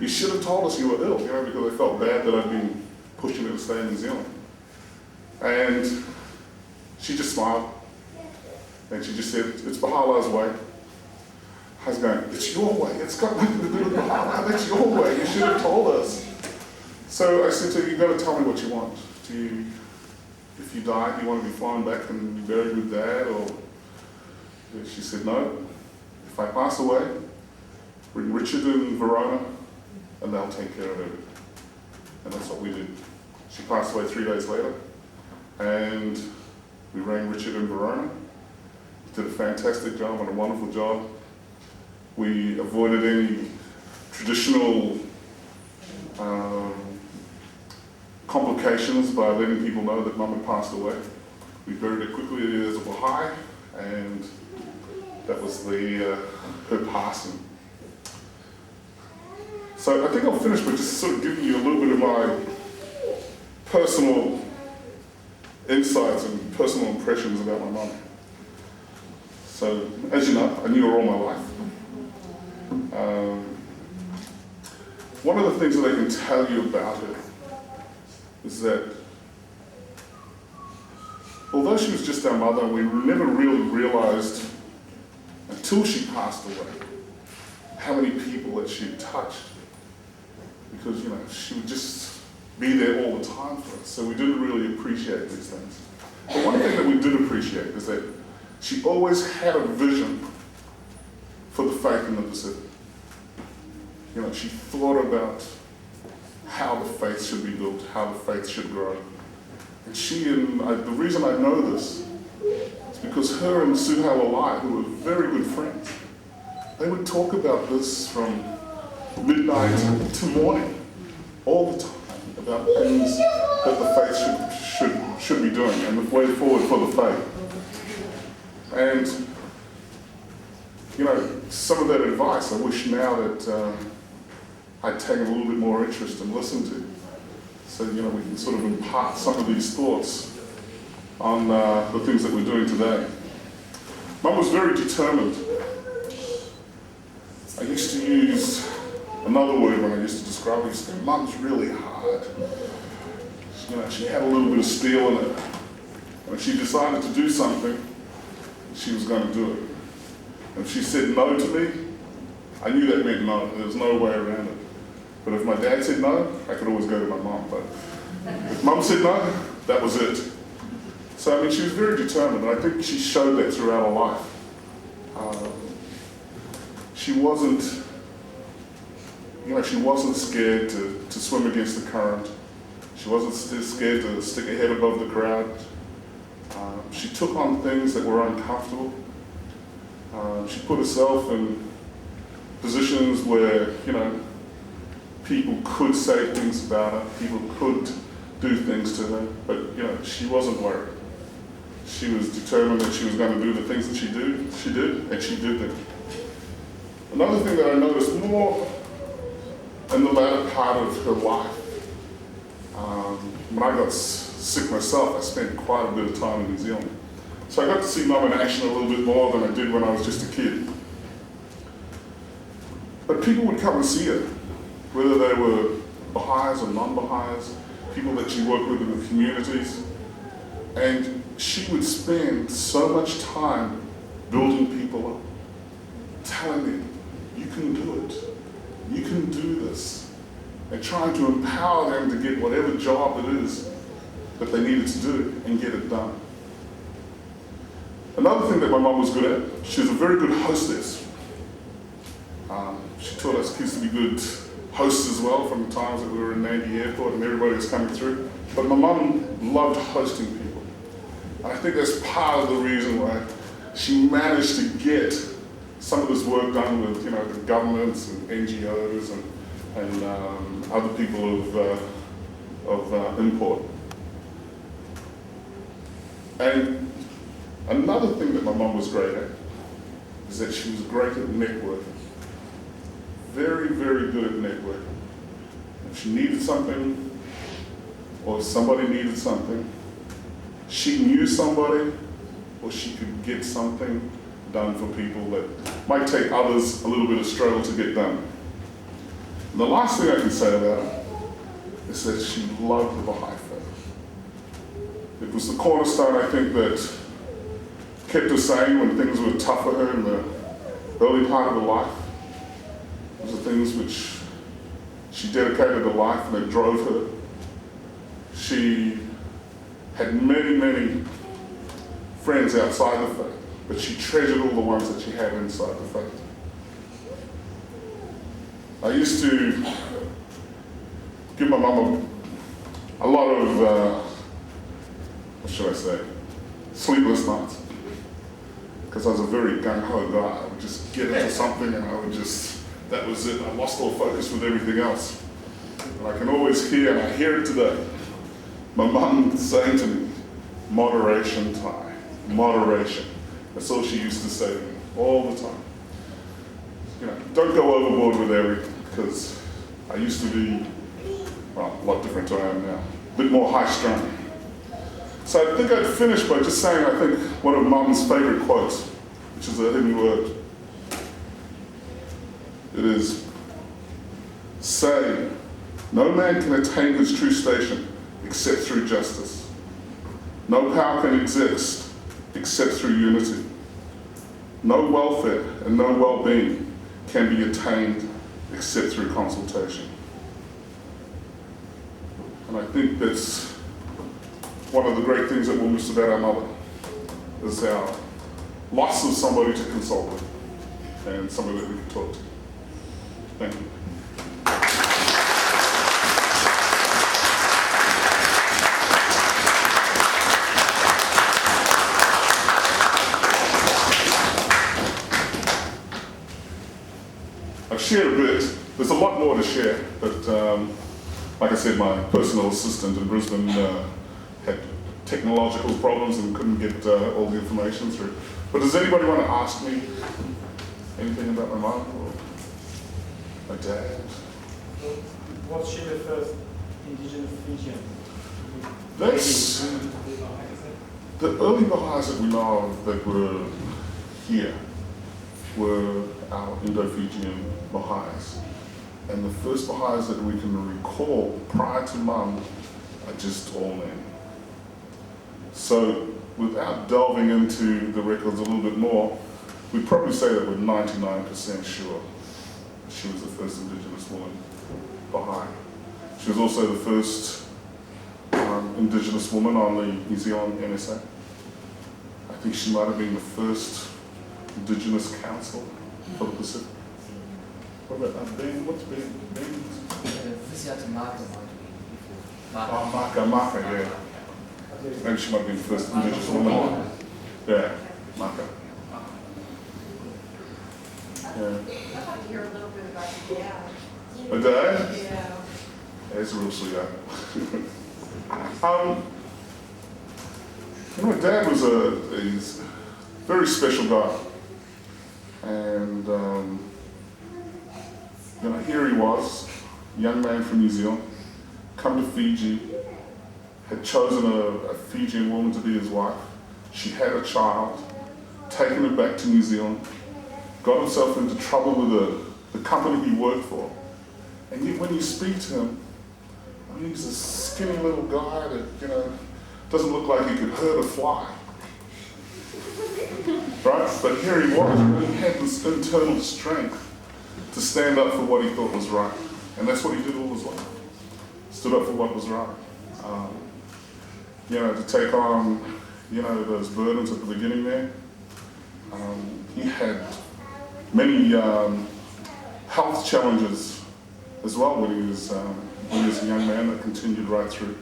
you should have told us you were ill, because I felt bad that I'd been pushing her to stay in New Zealand. And she just smiled, and she just said, it's Bahala's way. I was going, it's your way, it's got nothing to do with Bahala, that's your way, you should have told us. So I said to her, you've got to tell me what you want. If you die, do you want to be flown back and be buried with Dad? Or she said, no. If I pass away, bring Richard and Verona, and they'll take care of everything. And that's what we did. She passed away 3 days later, and we rang Richard and Verona. Did a fantastic job and a wonderful job. We avoided any traditional complications by letting people know that Mum had passed away. We buried her quickly as a Baha'i, and that was her passing. So I think I'll finish by just sort of giving you a little bit of my personal insights and personal impressions about my mum. So, as you know, I knew her all my life. One of the things that I can tell you about her is that although she was just our mother, we never really realized until she passed away how many people that she had touched. Because, she would just be there all the time for us, so we didn't really appreciate these things. But one thing that we did appreciate is that she always had a vision for the faith in the Pacific. She thought about how the faith should be built, how the faith should grow. And the reason I know this is because her and Suva Lalai, who were very good friends, they would talk about this from midnight to morning, all the time, about things that the faith should be doing and the way forward for the faith. And, some of that advice I wish now that I'd taken a little bit more interest and listened to. So, we can sort of impart some of these thoughts on the things that we're doing today. Mum was very determined. I used to use another word when I used to describe her. I used to say, Mum's really hard. She had a little bit of steel in it. When she decided to do something, she was going to do it. And if she said no to me, I knew that meant no. There was no way around it. But if my dad said no, I could always go to my mum. But if Mum said no, that was it. So, she was very determined, and I think she showed that throughout her life. She wasn't scared to swim against the current. She wasn't scared to stick her head above the crowd. She took on things that were uncomfortable. She put herself in positions where, people could say things about her, people could do things to her, but, she wasn't worried. She was determined that she was going to do the things that she did, and she did them. Another thing that I noticed more in the latter part of her life, when I got sick myself, I spent quite a bit of time in New Zealand. So I got to see Mum in action a little bit more than I did when I was just a kid. But people would come and see her, whether they were Baha'is or non-Baha'is, people that she worked with in the communities. And she would spend so much time building people up, telling them, you can do it, you can do this, and trying to empower them to get whatever job it is that they needed to do and get it done. Another thing that my mum was good at, she was a very good hostess. She taught us kids to be good hosts as well from the times that we were in Navy Airport and everybody was coming through. But my mum loved hosting people. And I think that's part of the reason why she managed to get some of this work done with, the governments and NGOs and other people of import. And another thing that my mum was great at is that she was great at networking. Very, very good at networking. If she needed something, or if somebody needed something, she knew somebody, or she could get something done for people that might take others a little bit of struggle to get done. And the last thing I can say about her is that she loved the Baha'i faith. It was the cornerstone, I think, that kept her sane when things were tough for her in the early part of her life. Those are things which she dedicated her life and it drove her. She had many, many friends outside the faith, but she treasured all the ones that she had inside the faith. I used to give my mum a lot of, what should I say, sleepless nights. Because I was a very gung-ho guy. I would just get into something and I would just, that was it. I lost all focus with everything else. And I can always hear, and I hear it today, my mum saying to me, moderation, Tai, moderation. That's all she used to say to me all the time. Don't go overboard with everything, because I used to be, well, a lot different to I am now, a bit more high-strung. So I think I'd finish by just saying, I think, one of Mum's favorite quotes, which is a hidden word. It is, say, no man can attain his true station except through justice. No power can exist except through unity. No welfare and no well-being can be attained except through consultation. And I think that's one of the great things that we'll miss about our mother, is our loss of somebody to consult with and somebody that we can talk to. Thank you. I've shared a bit. There's a lot more to share, but like I said, my personal assistant in Brisbane had technological problems and couldn't get all the information through. But does anybody want to ask me anything about my mum or my dad? Was she the first indigenous Fijian? That's the early Baha'is that we know of that were here were our Indo-Fijian Baha'is. And the first Baha'is that we can recall prior to Mum are just all men. So without delving into the records a little bit more, we'd probably say that we're 99% sure she was the first Indigenous woman, Baha'i. She was also the first Indigenous woman on the New Zealand MSA. I think she might have been the first Indigenous Council for the Pacific. What about Ben? What's Ben? Maka, yeah. And she might have been the first Indigenous woman. Yeah, Maka. Yeah. I'd like to hear a little bit about your dad. My dad? Yeah. He's a real sweetheart. My dad was he's a very special guy. And here he was, a young man from New Zealand, come to Fiji, had chosen a Fijian woman to be his wife. She had a child, taken him back to New Zealand, got himself into trouble with the company he worked for. And yet when you speak to him, he's a skinny little guy that, doesn't look like he could hurt a fly. Right? But here he was, and he had this internal strength to stand up for what he thought was right. And that's what he did all his life. Stood up for what was right. To take on, those burdens at the beginning there. He had many health challenges as well when he was a young man that continued right through.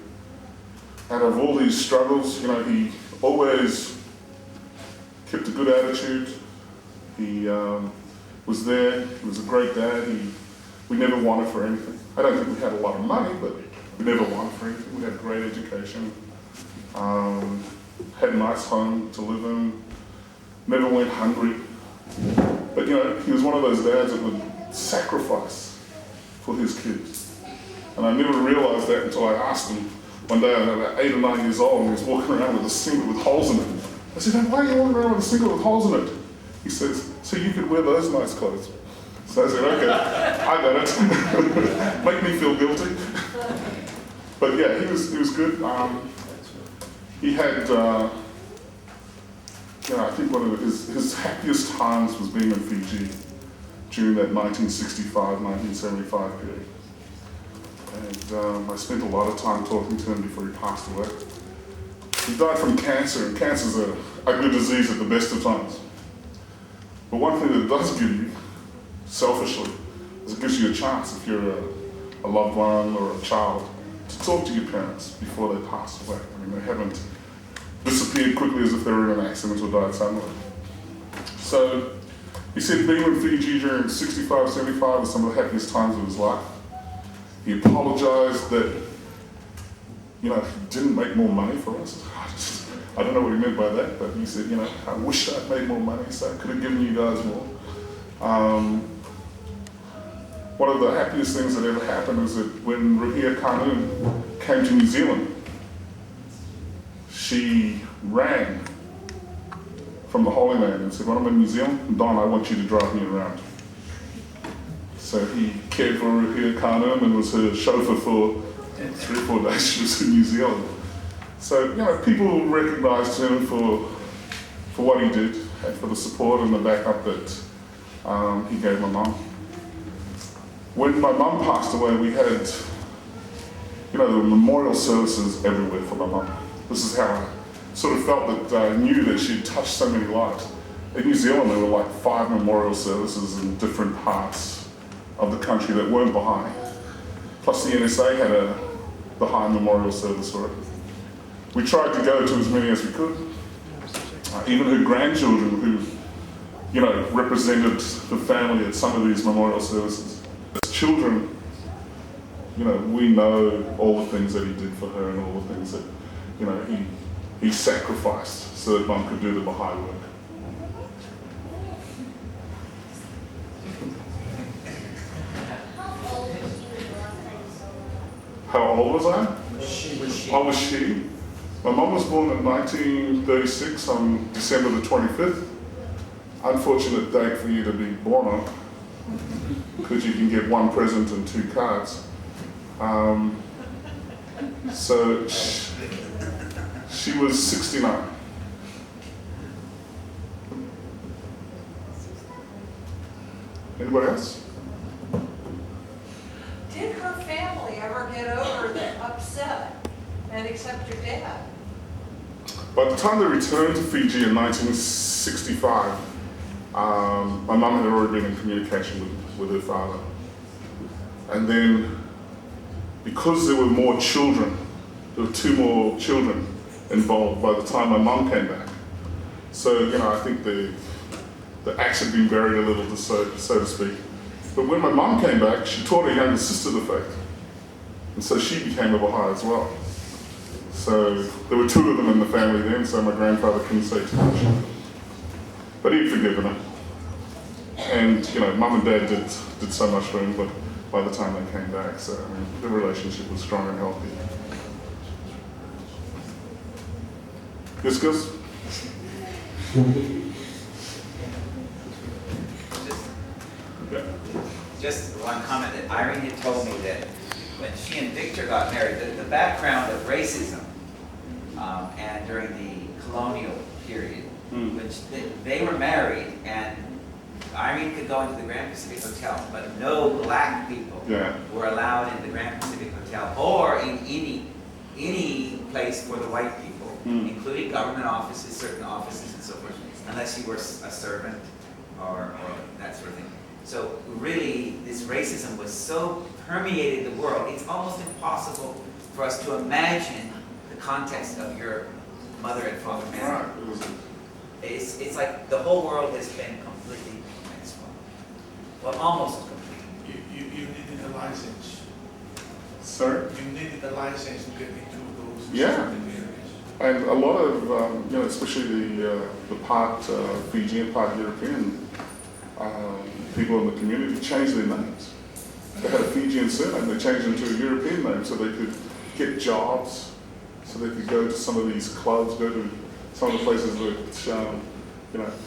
Out of all these struggles, he always kept a good attitude, He was there. He was a great dad. We never wanted for anything. I don't think we had a lot of money, but we never wanted for anything. We had a great education. Had a nice home to live in. Never went hungry. But he was one of those dads that would sacrifice for his kids. And I never realized that until I asked him one day. I was about 8 or 9 years old, and he was walking around with a singlet with holes in it. I said, "Why are you walking around with a singlet with holes in it?" He says, "So you could wear those nice clothes." So I said, "Okay, I got it." Make me feel guilty. But yeah, he was good. He had, I think one of his happiest times was being in Fiji during that 1965, 1975 period. And I spent a lot of time talking to him before he passed away. He died from cancer, and cancer is a good disease at the best of times. But one thing that it does give you, selfishly, is it gives you a chance, if you're a loved one or a child, to talk to your parents before they pass away. I mean, they haven't disappeared quickly as if they were in an accident or died somewhere. So he said being in Fiji during 65, 75 was some of the happiest times of his life. He apologized that, he didn't make more money for us. I don't know what he meant by that, but he said, I wish I'd made more money, so I could have given you guys more. One of the happiest things that ever happened was that when Rahia Khanum came to New Zealand, she ran from the Holy Land and said, "When I'm in New Zealand, Don, I want you to drive me around." So he cared for Rahia Khanum and was her chauffeur for 3 or 4 days she was in New Zealand. So, people recognised him for what he did and for the support and the backup that he gave my mum. When my mum passed away, we had, there were memorial services everywhere for my mum. This is how I sort of felt that I knew that she'd touched so many lives. In New Zealand, there were like 5 memorial services in different parts of the country that weren't Baha'i. Plus the NSA had a Baha'i memorial service for it. We tried to go to as many as we could. Even her grandchildren who, represented the family at some of these memorial services. As children, we know all the things that he did for her and all the things that, he sacrificed so that Mum could do the Baha'i work. How old was I? Was she? My mum was born in 1936 on December the 25th. Unfortunate date for you to be born on, because you can get 1 present and 2 cards. So she was 69. Anybody else? Did her family ever get over the upset and accept your dad? By the time they returned to Fiji in 1965, my mum had already been in communication with her father. And then, because there were more children, there were 2 more children involved by the time my mum came back. So, I think the axe had been buried a little, so to speak. But when my mum came back, she taught her younger sister the faith. And so she became a Baha'i as well. So there were 2 of them in the family then, so my grandfather couldn't say too much. But he'd forgiven her. And, Mum and Dad did so much for him, but by the time they came back, so the relationship was strong and healthy. Yes, Gus? Just one comment that Irene had told me that when she and Victor got married, the background of racism and during the colonial period, which they were married, and Irene could go into the Grand Pacific Hotel, but no black people were allowed in the Grand Pacific Hotel or in any place for the white people, including government offices, certain offices and so forth, unless you were a servant or that sort of thing. So really, this racism was so permeated the world, it's almost impossible for us to imagine the context of your mother and father marriage. it's like the whole world has been completely transformed. Well, almost completely. You needed a license. Sorry? You needed a license to get into those Yeah. certain areas. And a lot of, especially the part Fijian, part European people in the community changed their names. They had a Fijian surname, they changed it to a European name so they could get jobs, so they could go to some of these clubs, go to some of the places that,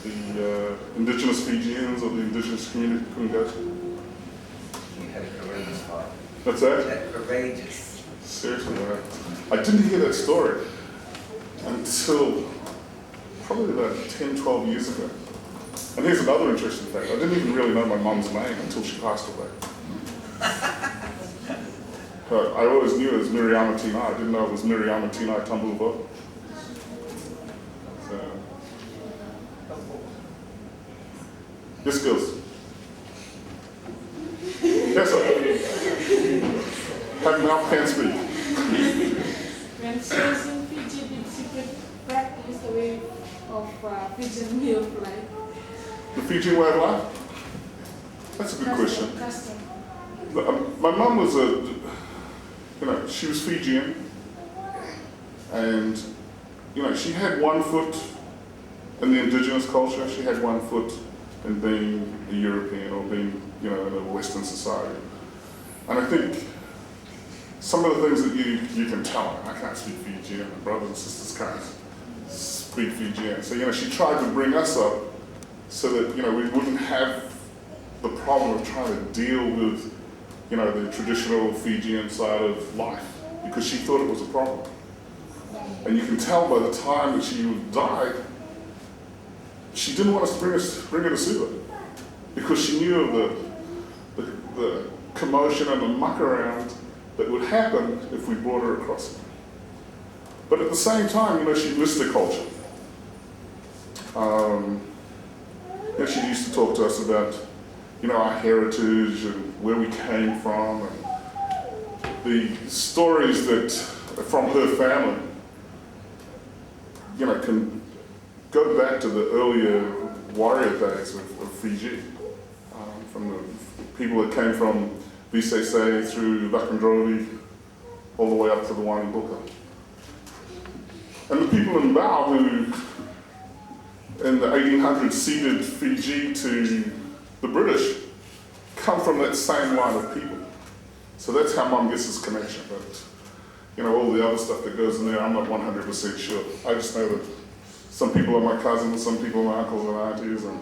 the indigenous Fijians or the indigenous community couldn't go to. You had a courageous heart. What's that? That courageous. Seriously, I didn't hear that story until probably about 10, 12 years ago. And here's another interesting fact. I didn't even really know my mum's name until she passed away. I always knew it was Miriama Tinai. I didn't know it was Miriama Tinai Tambuva. So, yes, girls. Yes, sir. Have mouth, can't speak. When she was in Fiji, did she practice the way of Fijian way of life? The Fijian way of life? That's a good question. Custom. My mum was she was Fijian, and, she had one foot in the indigenous culture, she had one foot in being a European or being, in a Western society. And I think some of the things that you can tell, I can't speak Fijian, my brothers and sisters can't speak Fijian. So, she tried to bring us up so that, we wouldn't have the problem of trying to deal with, the traditional Fijian side of life, because she thought it was a problem. And you can tell by the time that she died, she didn't want us to bring her to Suva, because she knew of the commotion and the muck around that would happen if we brought her across. But at the same time, she missed the culture. She used to talk to us about, our heritage and where we came from, and the stories that from her family, can go back to the earlier warrior days of Fiji, from the people that came from Visese through Lakandrovi, all the way up to the Wani Buka. And the people in Bao who, in the 1800s, ceded Fiji to the British, come from that same line of people. So that's how Mum gets this connection. But, all the other stuff that goes in there, I'm not 100% sure. I just know that some people are my cousins, some people are my uncles and aunties, and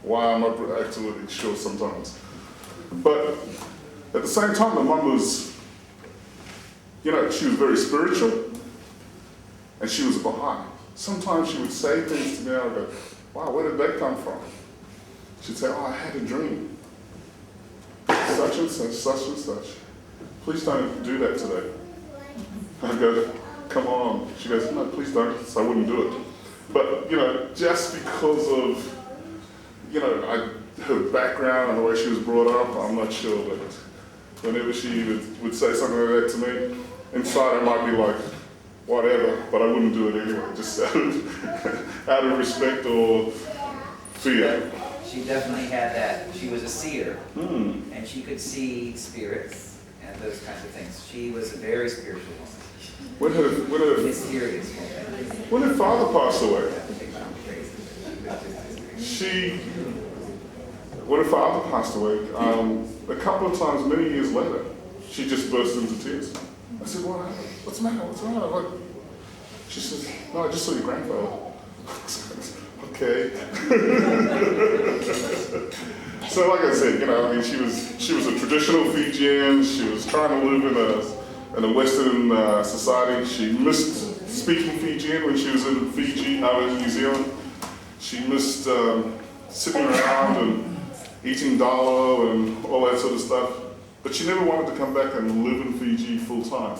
why I'm not absolutely sure sometimes. But at the same time, my mum was, she was very spiritual, and she was a Baha'i. Sometimes she would say things to me, I would go, wow, where did that come from? She'd say, oh, I had a dream. Such and such, such and such. Please don't do that today. I go, come on. She goes, no, please don't, so I wouldn't do it. But, just because of, her background and the way she was brought up, I'm not sure, but whenever she would say something like that to me, inside I might be like, whatever, but I wouldn't do it anyway, just out of respect or fear. She definitely had that. She was a seer, and she could see spirits and those kinds of things. She was a very spiritual woman. Mysterious woman. When her father passed away, when her father passed away, a couple of times, many years later, she just burst into tears. I said, what happened? What's the matter? What's the matter? What? She says, no, I just saw your grandfather. Okay. So like I said, she was a traditional Fijian. She was trying to live in a Western society. She missed speaking Fijian when she was in Fiji, in New Zealand. She missed sitting around and eating dalo and all that sort of stuff. But she never wanted to come back and live in Fiji full time.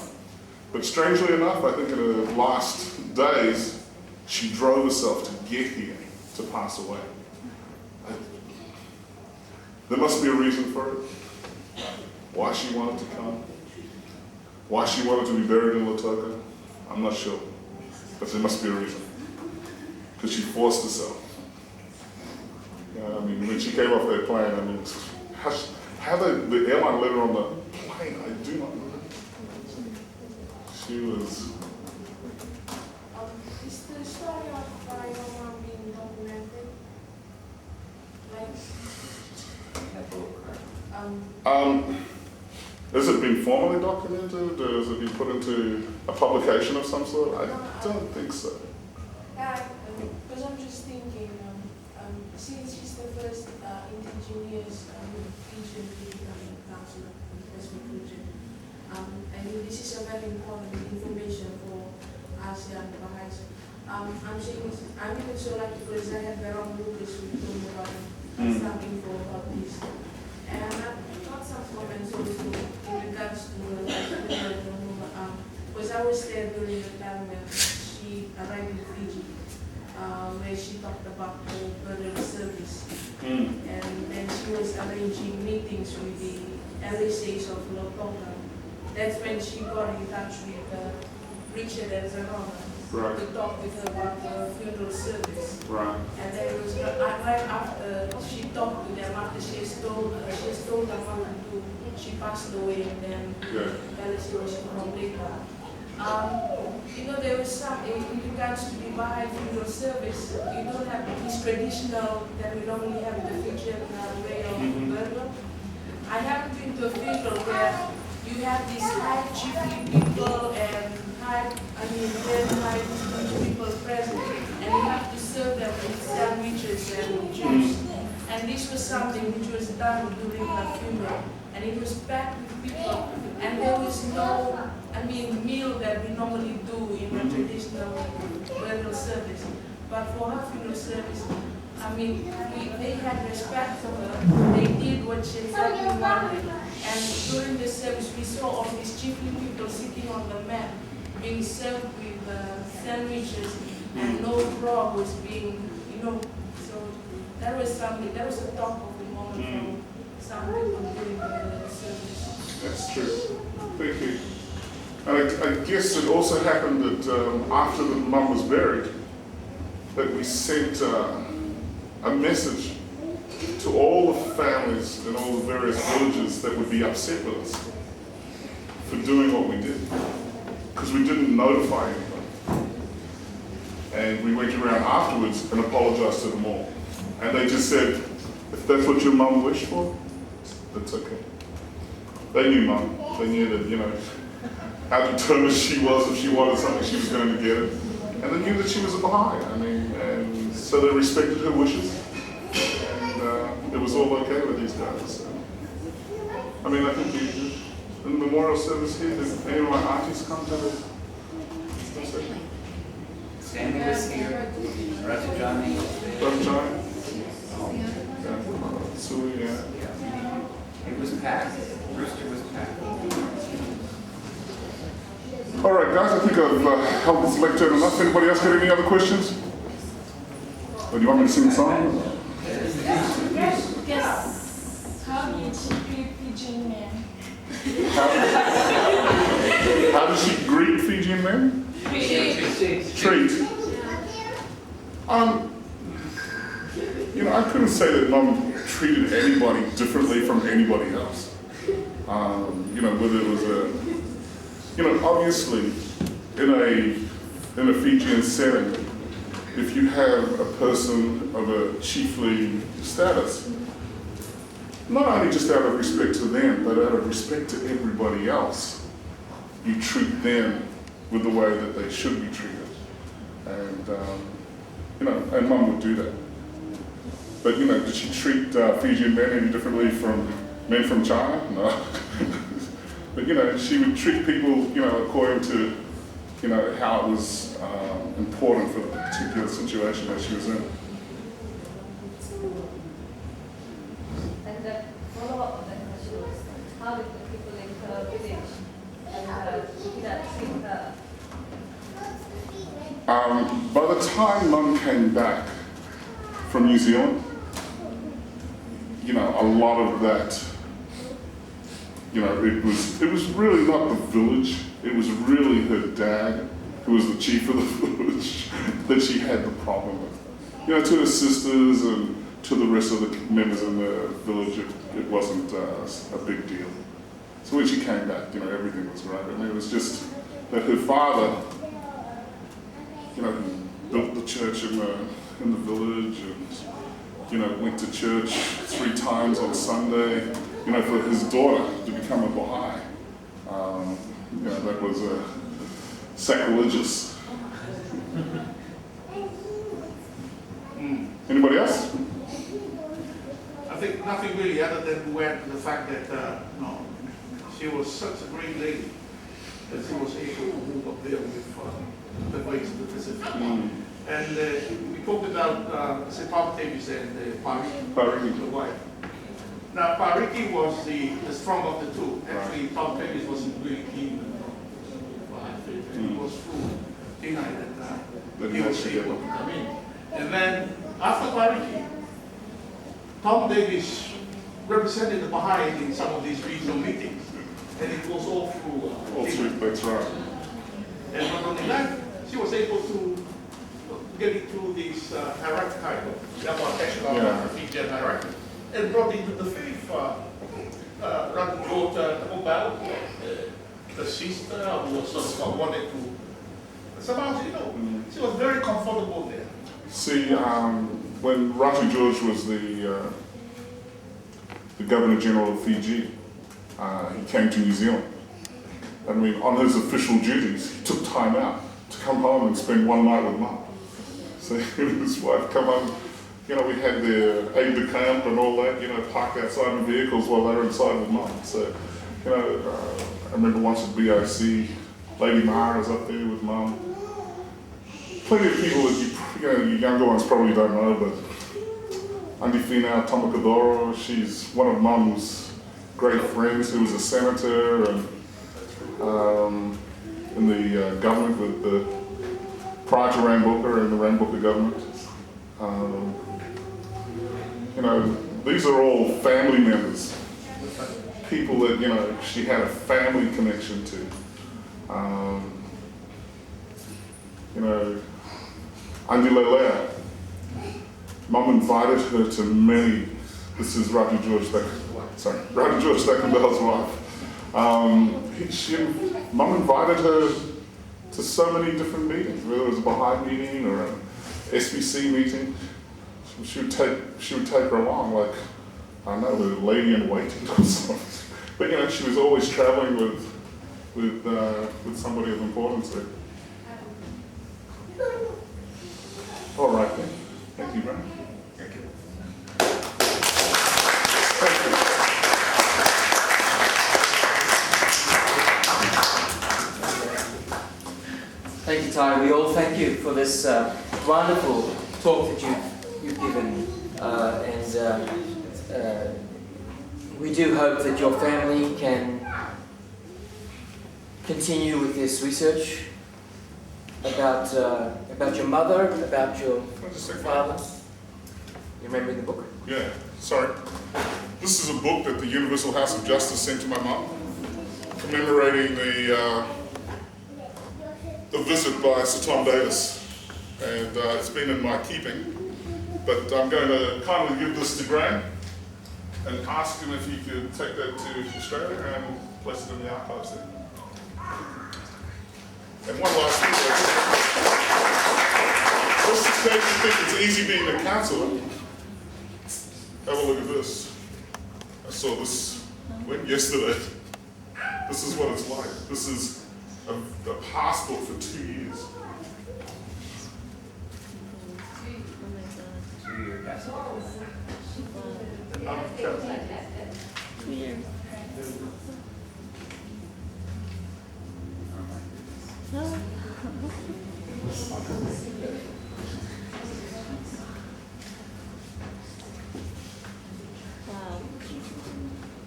But strangely enough, I think in her last days, she drove herself to get here, to pass away. There must be a reason for it. Why she wanted to come. Why she wanted to be buried in Lautoka, I'm not sure. But there must be a reason. Because she forced herself. I mean, when she came off that plane, I mean, how the airline let her on the plane, I do not know. She was. Is the story of your mom being documented? Like, Has it been formally documented, or has it been put into a publication of some sort? I don't think so. yeah, because I'm just thinking, since she's the first indigenous Fijian counselor in the Pacific region, I mean, this is a very important information for ASEAN Bahais. I'm saying, I'm even so lucky because I had Baron Lucas who told me about some info about this. And I've got some comments also in regards to because I was there during the time when she arrived in Fiji, where she talked about the burial service. And then she was arranging meetings with the LSAs of Lotonga. That's when she got in touch with Richard and Zarona. Right. To talk with her about the funeral service. Right. And then it was right after she talked to them, after she has told them what to do, she passed away, and then LSA was informed later. You know, there was some, in regards to the Baha'i funeral service, you don't have this traditional that we normally have in the Fijian way of burial. I haven't been to a funeral where you have these high chiefly people and very high people present, and you have to serve them with sandwiches and juice. And this was something which was done during her funeral, and it was packed with people, and there was no, meal that we normally do in a traditional burial service. But for her funeral service, they had respect for her. They did what she exactly wanted. And during the service, we saw all these chiefly people sitting on the mat, being served with sandwiches, and no grog was being, so that was something, that was a talk of the moment for some people during the service. That's true. Thank you. And I guess it also happened that after the mum was buried, that we sent a message to all the families in all the various villages that would be upset with us for doing what we did, because we didn't notify anybody. And we went around afterwards and apologized to them all. And they just said, if that's what your mum wished for, that's okay. They knew mum. They knew that, how determined she was. If she wanted something, she was going to get it. And they knew that she was a Baha'i. And so they respected her wishes. And it was all okay with these guys. So, I think in the memorial service here, did any of my aunties come to the session? Stanley was here, Brother Johnny. Brother Johnny? Suva, yeah. It was packed. Rooster was packed. All right, guys, I think I've held this lecture enough. Anybody else got any other questions? Or do you want me to sing a song? Yes. How did she greet Fijian men? How does she greet Fijian men? Treat. I couldn't say that Mum treated anybody differently from anybody else. Whether it was obviously in a Fijian setting, if you have a person of a chiefly status, not only just out of respect to them, but out of respect to everybody else, you treat them with the way that they should be treated. And, and Mum would do that. But, did she treat Fijian men any differently from men from China? No. But, she would treat people, according to, how it was important for the particular situation that she was in. And the follow-up on that question was, how did the people in her village treat her? By the time Mum came back from New Zealand, a lot of that, it was really not the village, it was really her dad, who was the chief of the village, that she had the problem with. To her sisters and to the rest of the members in the village, it wasn't a big deal. So when she came back, everything was great. I mean, it was just that her father, built the church in the village, and went to church 3 times on Sunday. For his daughter to become a Baha'i, that was sacrilegious. Anybody else? I think nothing really other than to add to the fact that she was such a great lady that she was able to move up there with the grace of the Pacific. And we talked about Tom Davis and Pariki, the wife. Now Pariki was the strong of the two. Actually, Tom Davis wasn't really keen on it. It was through Tinai that he was able to come in. And then after Pariki, Tom Davis represented the Baha'i in some of these regional meetings, and it was all through That's right. And not only that, she was able to get into these hierarchy kind of Fijian hierarchy, and brought into the faith Ratu George the sister who was sort of wanted to somehow, she was very comfortable there. See, when Ratu George was the Governor General of Fiji, he came to New Zealand. I mean, on his official duties, he took time out to come home and spend one night with Mum. So him and his wife come home, we had their aide de camp and all that, parked outside in vehicles while they were inside with Mum. So, I remember once at BOC, Lady Mara was up there with Mum. Plenty of people that you younger ones probably don't know, but Auntie Fina Tomakadoro, she's one of Mum's great friends who was a senator and in the government with prior to Rambuka and the Rambuka government. These are all family members, people that she had a family connection to. Andi Lelea, Mum invited her to many. This is Ratu George Thackenbell's wife. Mum invited her to so many different meetings, whether it was a Baha'i meeting or an SBC meeting. She would take her along, like, I don't know, a lady in waiting or something. But she was always traveling with somebody of importance there. All right then. Thank you, Brian. Thank you. Thank you, Tai. We all thank you for this wonderful talk that you've given, and we do hope that your family can continue with this research about your mother, about your father. You remembering the book? Yeah, sorry. This is a book that the Universal House of Justice sent to my mum, commemorating the visit by Sir Tom Davis, and it's been in my keeping. But I'm going to kindly give this to Graham and ask him if he could take that to Australia and place it in the archives there. And one last thing, just in case you think it's easy being a counsellor, have a look at this. I saw this yesterday. This is what it's like. This is a passport for 2 years. 2-year passport.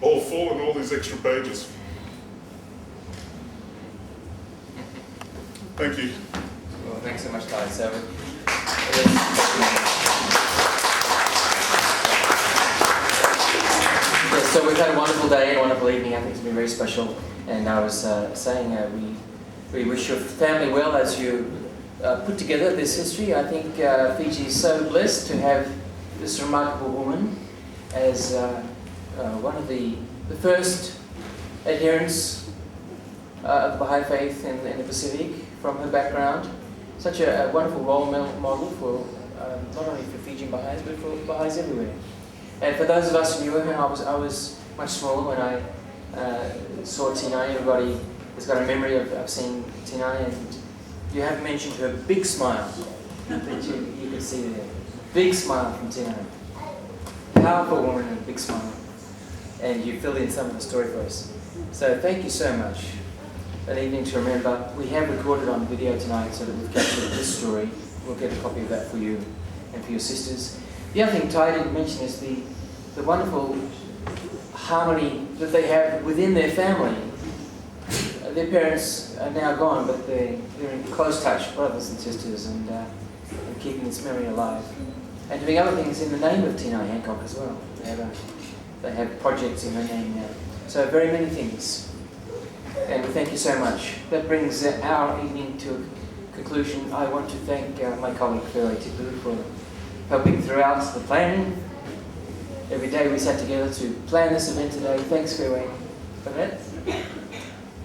All full and all these extra pages. Thank you. Well, thanks so much, Tai. So we've had a wonderful day and a wonderful evening. I think it's been very special. And I was saying we wish your family well as you put together this history. I think Fiji is so blessed to have this remarkable woman as one of the first adherents of the Baha'i faith in the Pacific from her background. Such a wonderful role model for not only for Fijian Baha'is but for Baha'is everywhere. And for those of us who knew her, I was much smaller when I saw Tinai. Everybody has got a memory of seeing Tinai, and you have mentioned her big smile that you could see there. Big smile from Tinai. Powerful woman and a big smile. And you filled in some of the story for us. So thank you so much. An evening to remember. We have recorded on video tonight so that we've captured this story. We'll get a copy of that for you and for your sisters. The other thing Tai didn't mention is the wonderful harmony that they have within their family. Their parents are now gone, but they're in close touch, brothers and sisters, and keeping this memory alive. And doing other things in the name of Tinai Hancock as well. They have projects in her name now. So very many things. And we thank you so much. That brings our evening to a conclusion. I want to thank my colleague Fere Tipu for helping throughout the planning. Every day we sat together to plan this event today. Thanks, Fere, for that.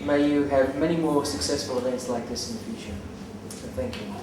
May you have many more successful events like this in the future. So thank you.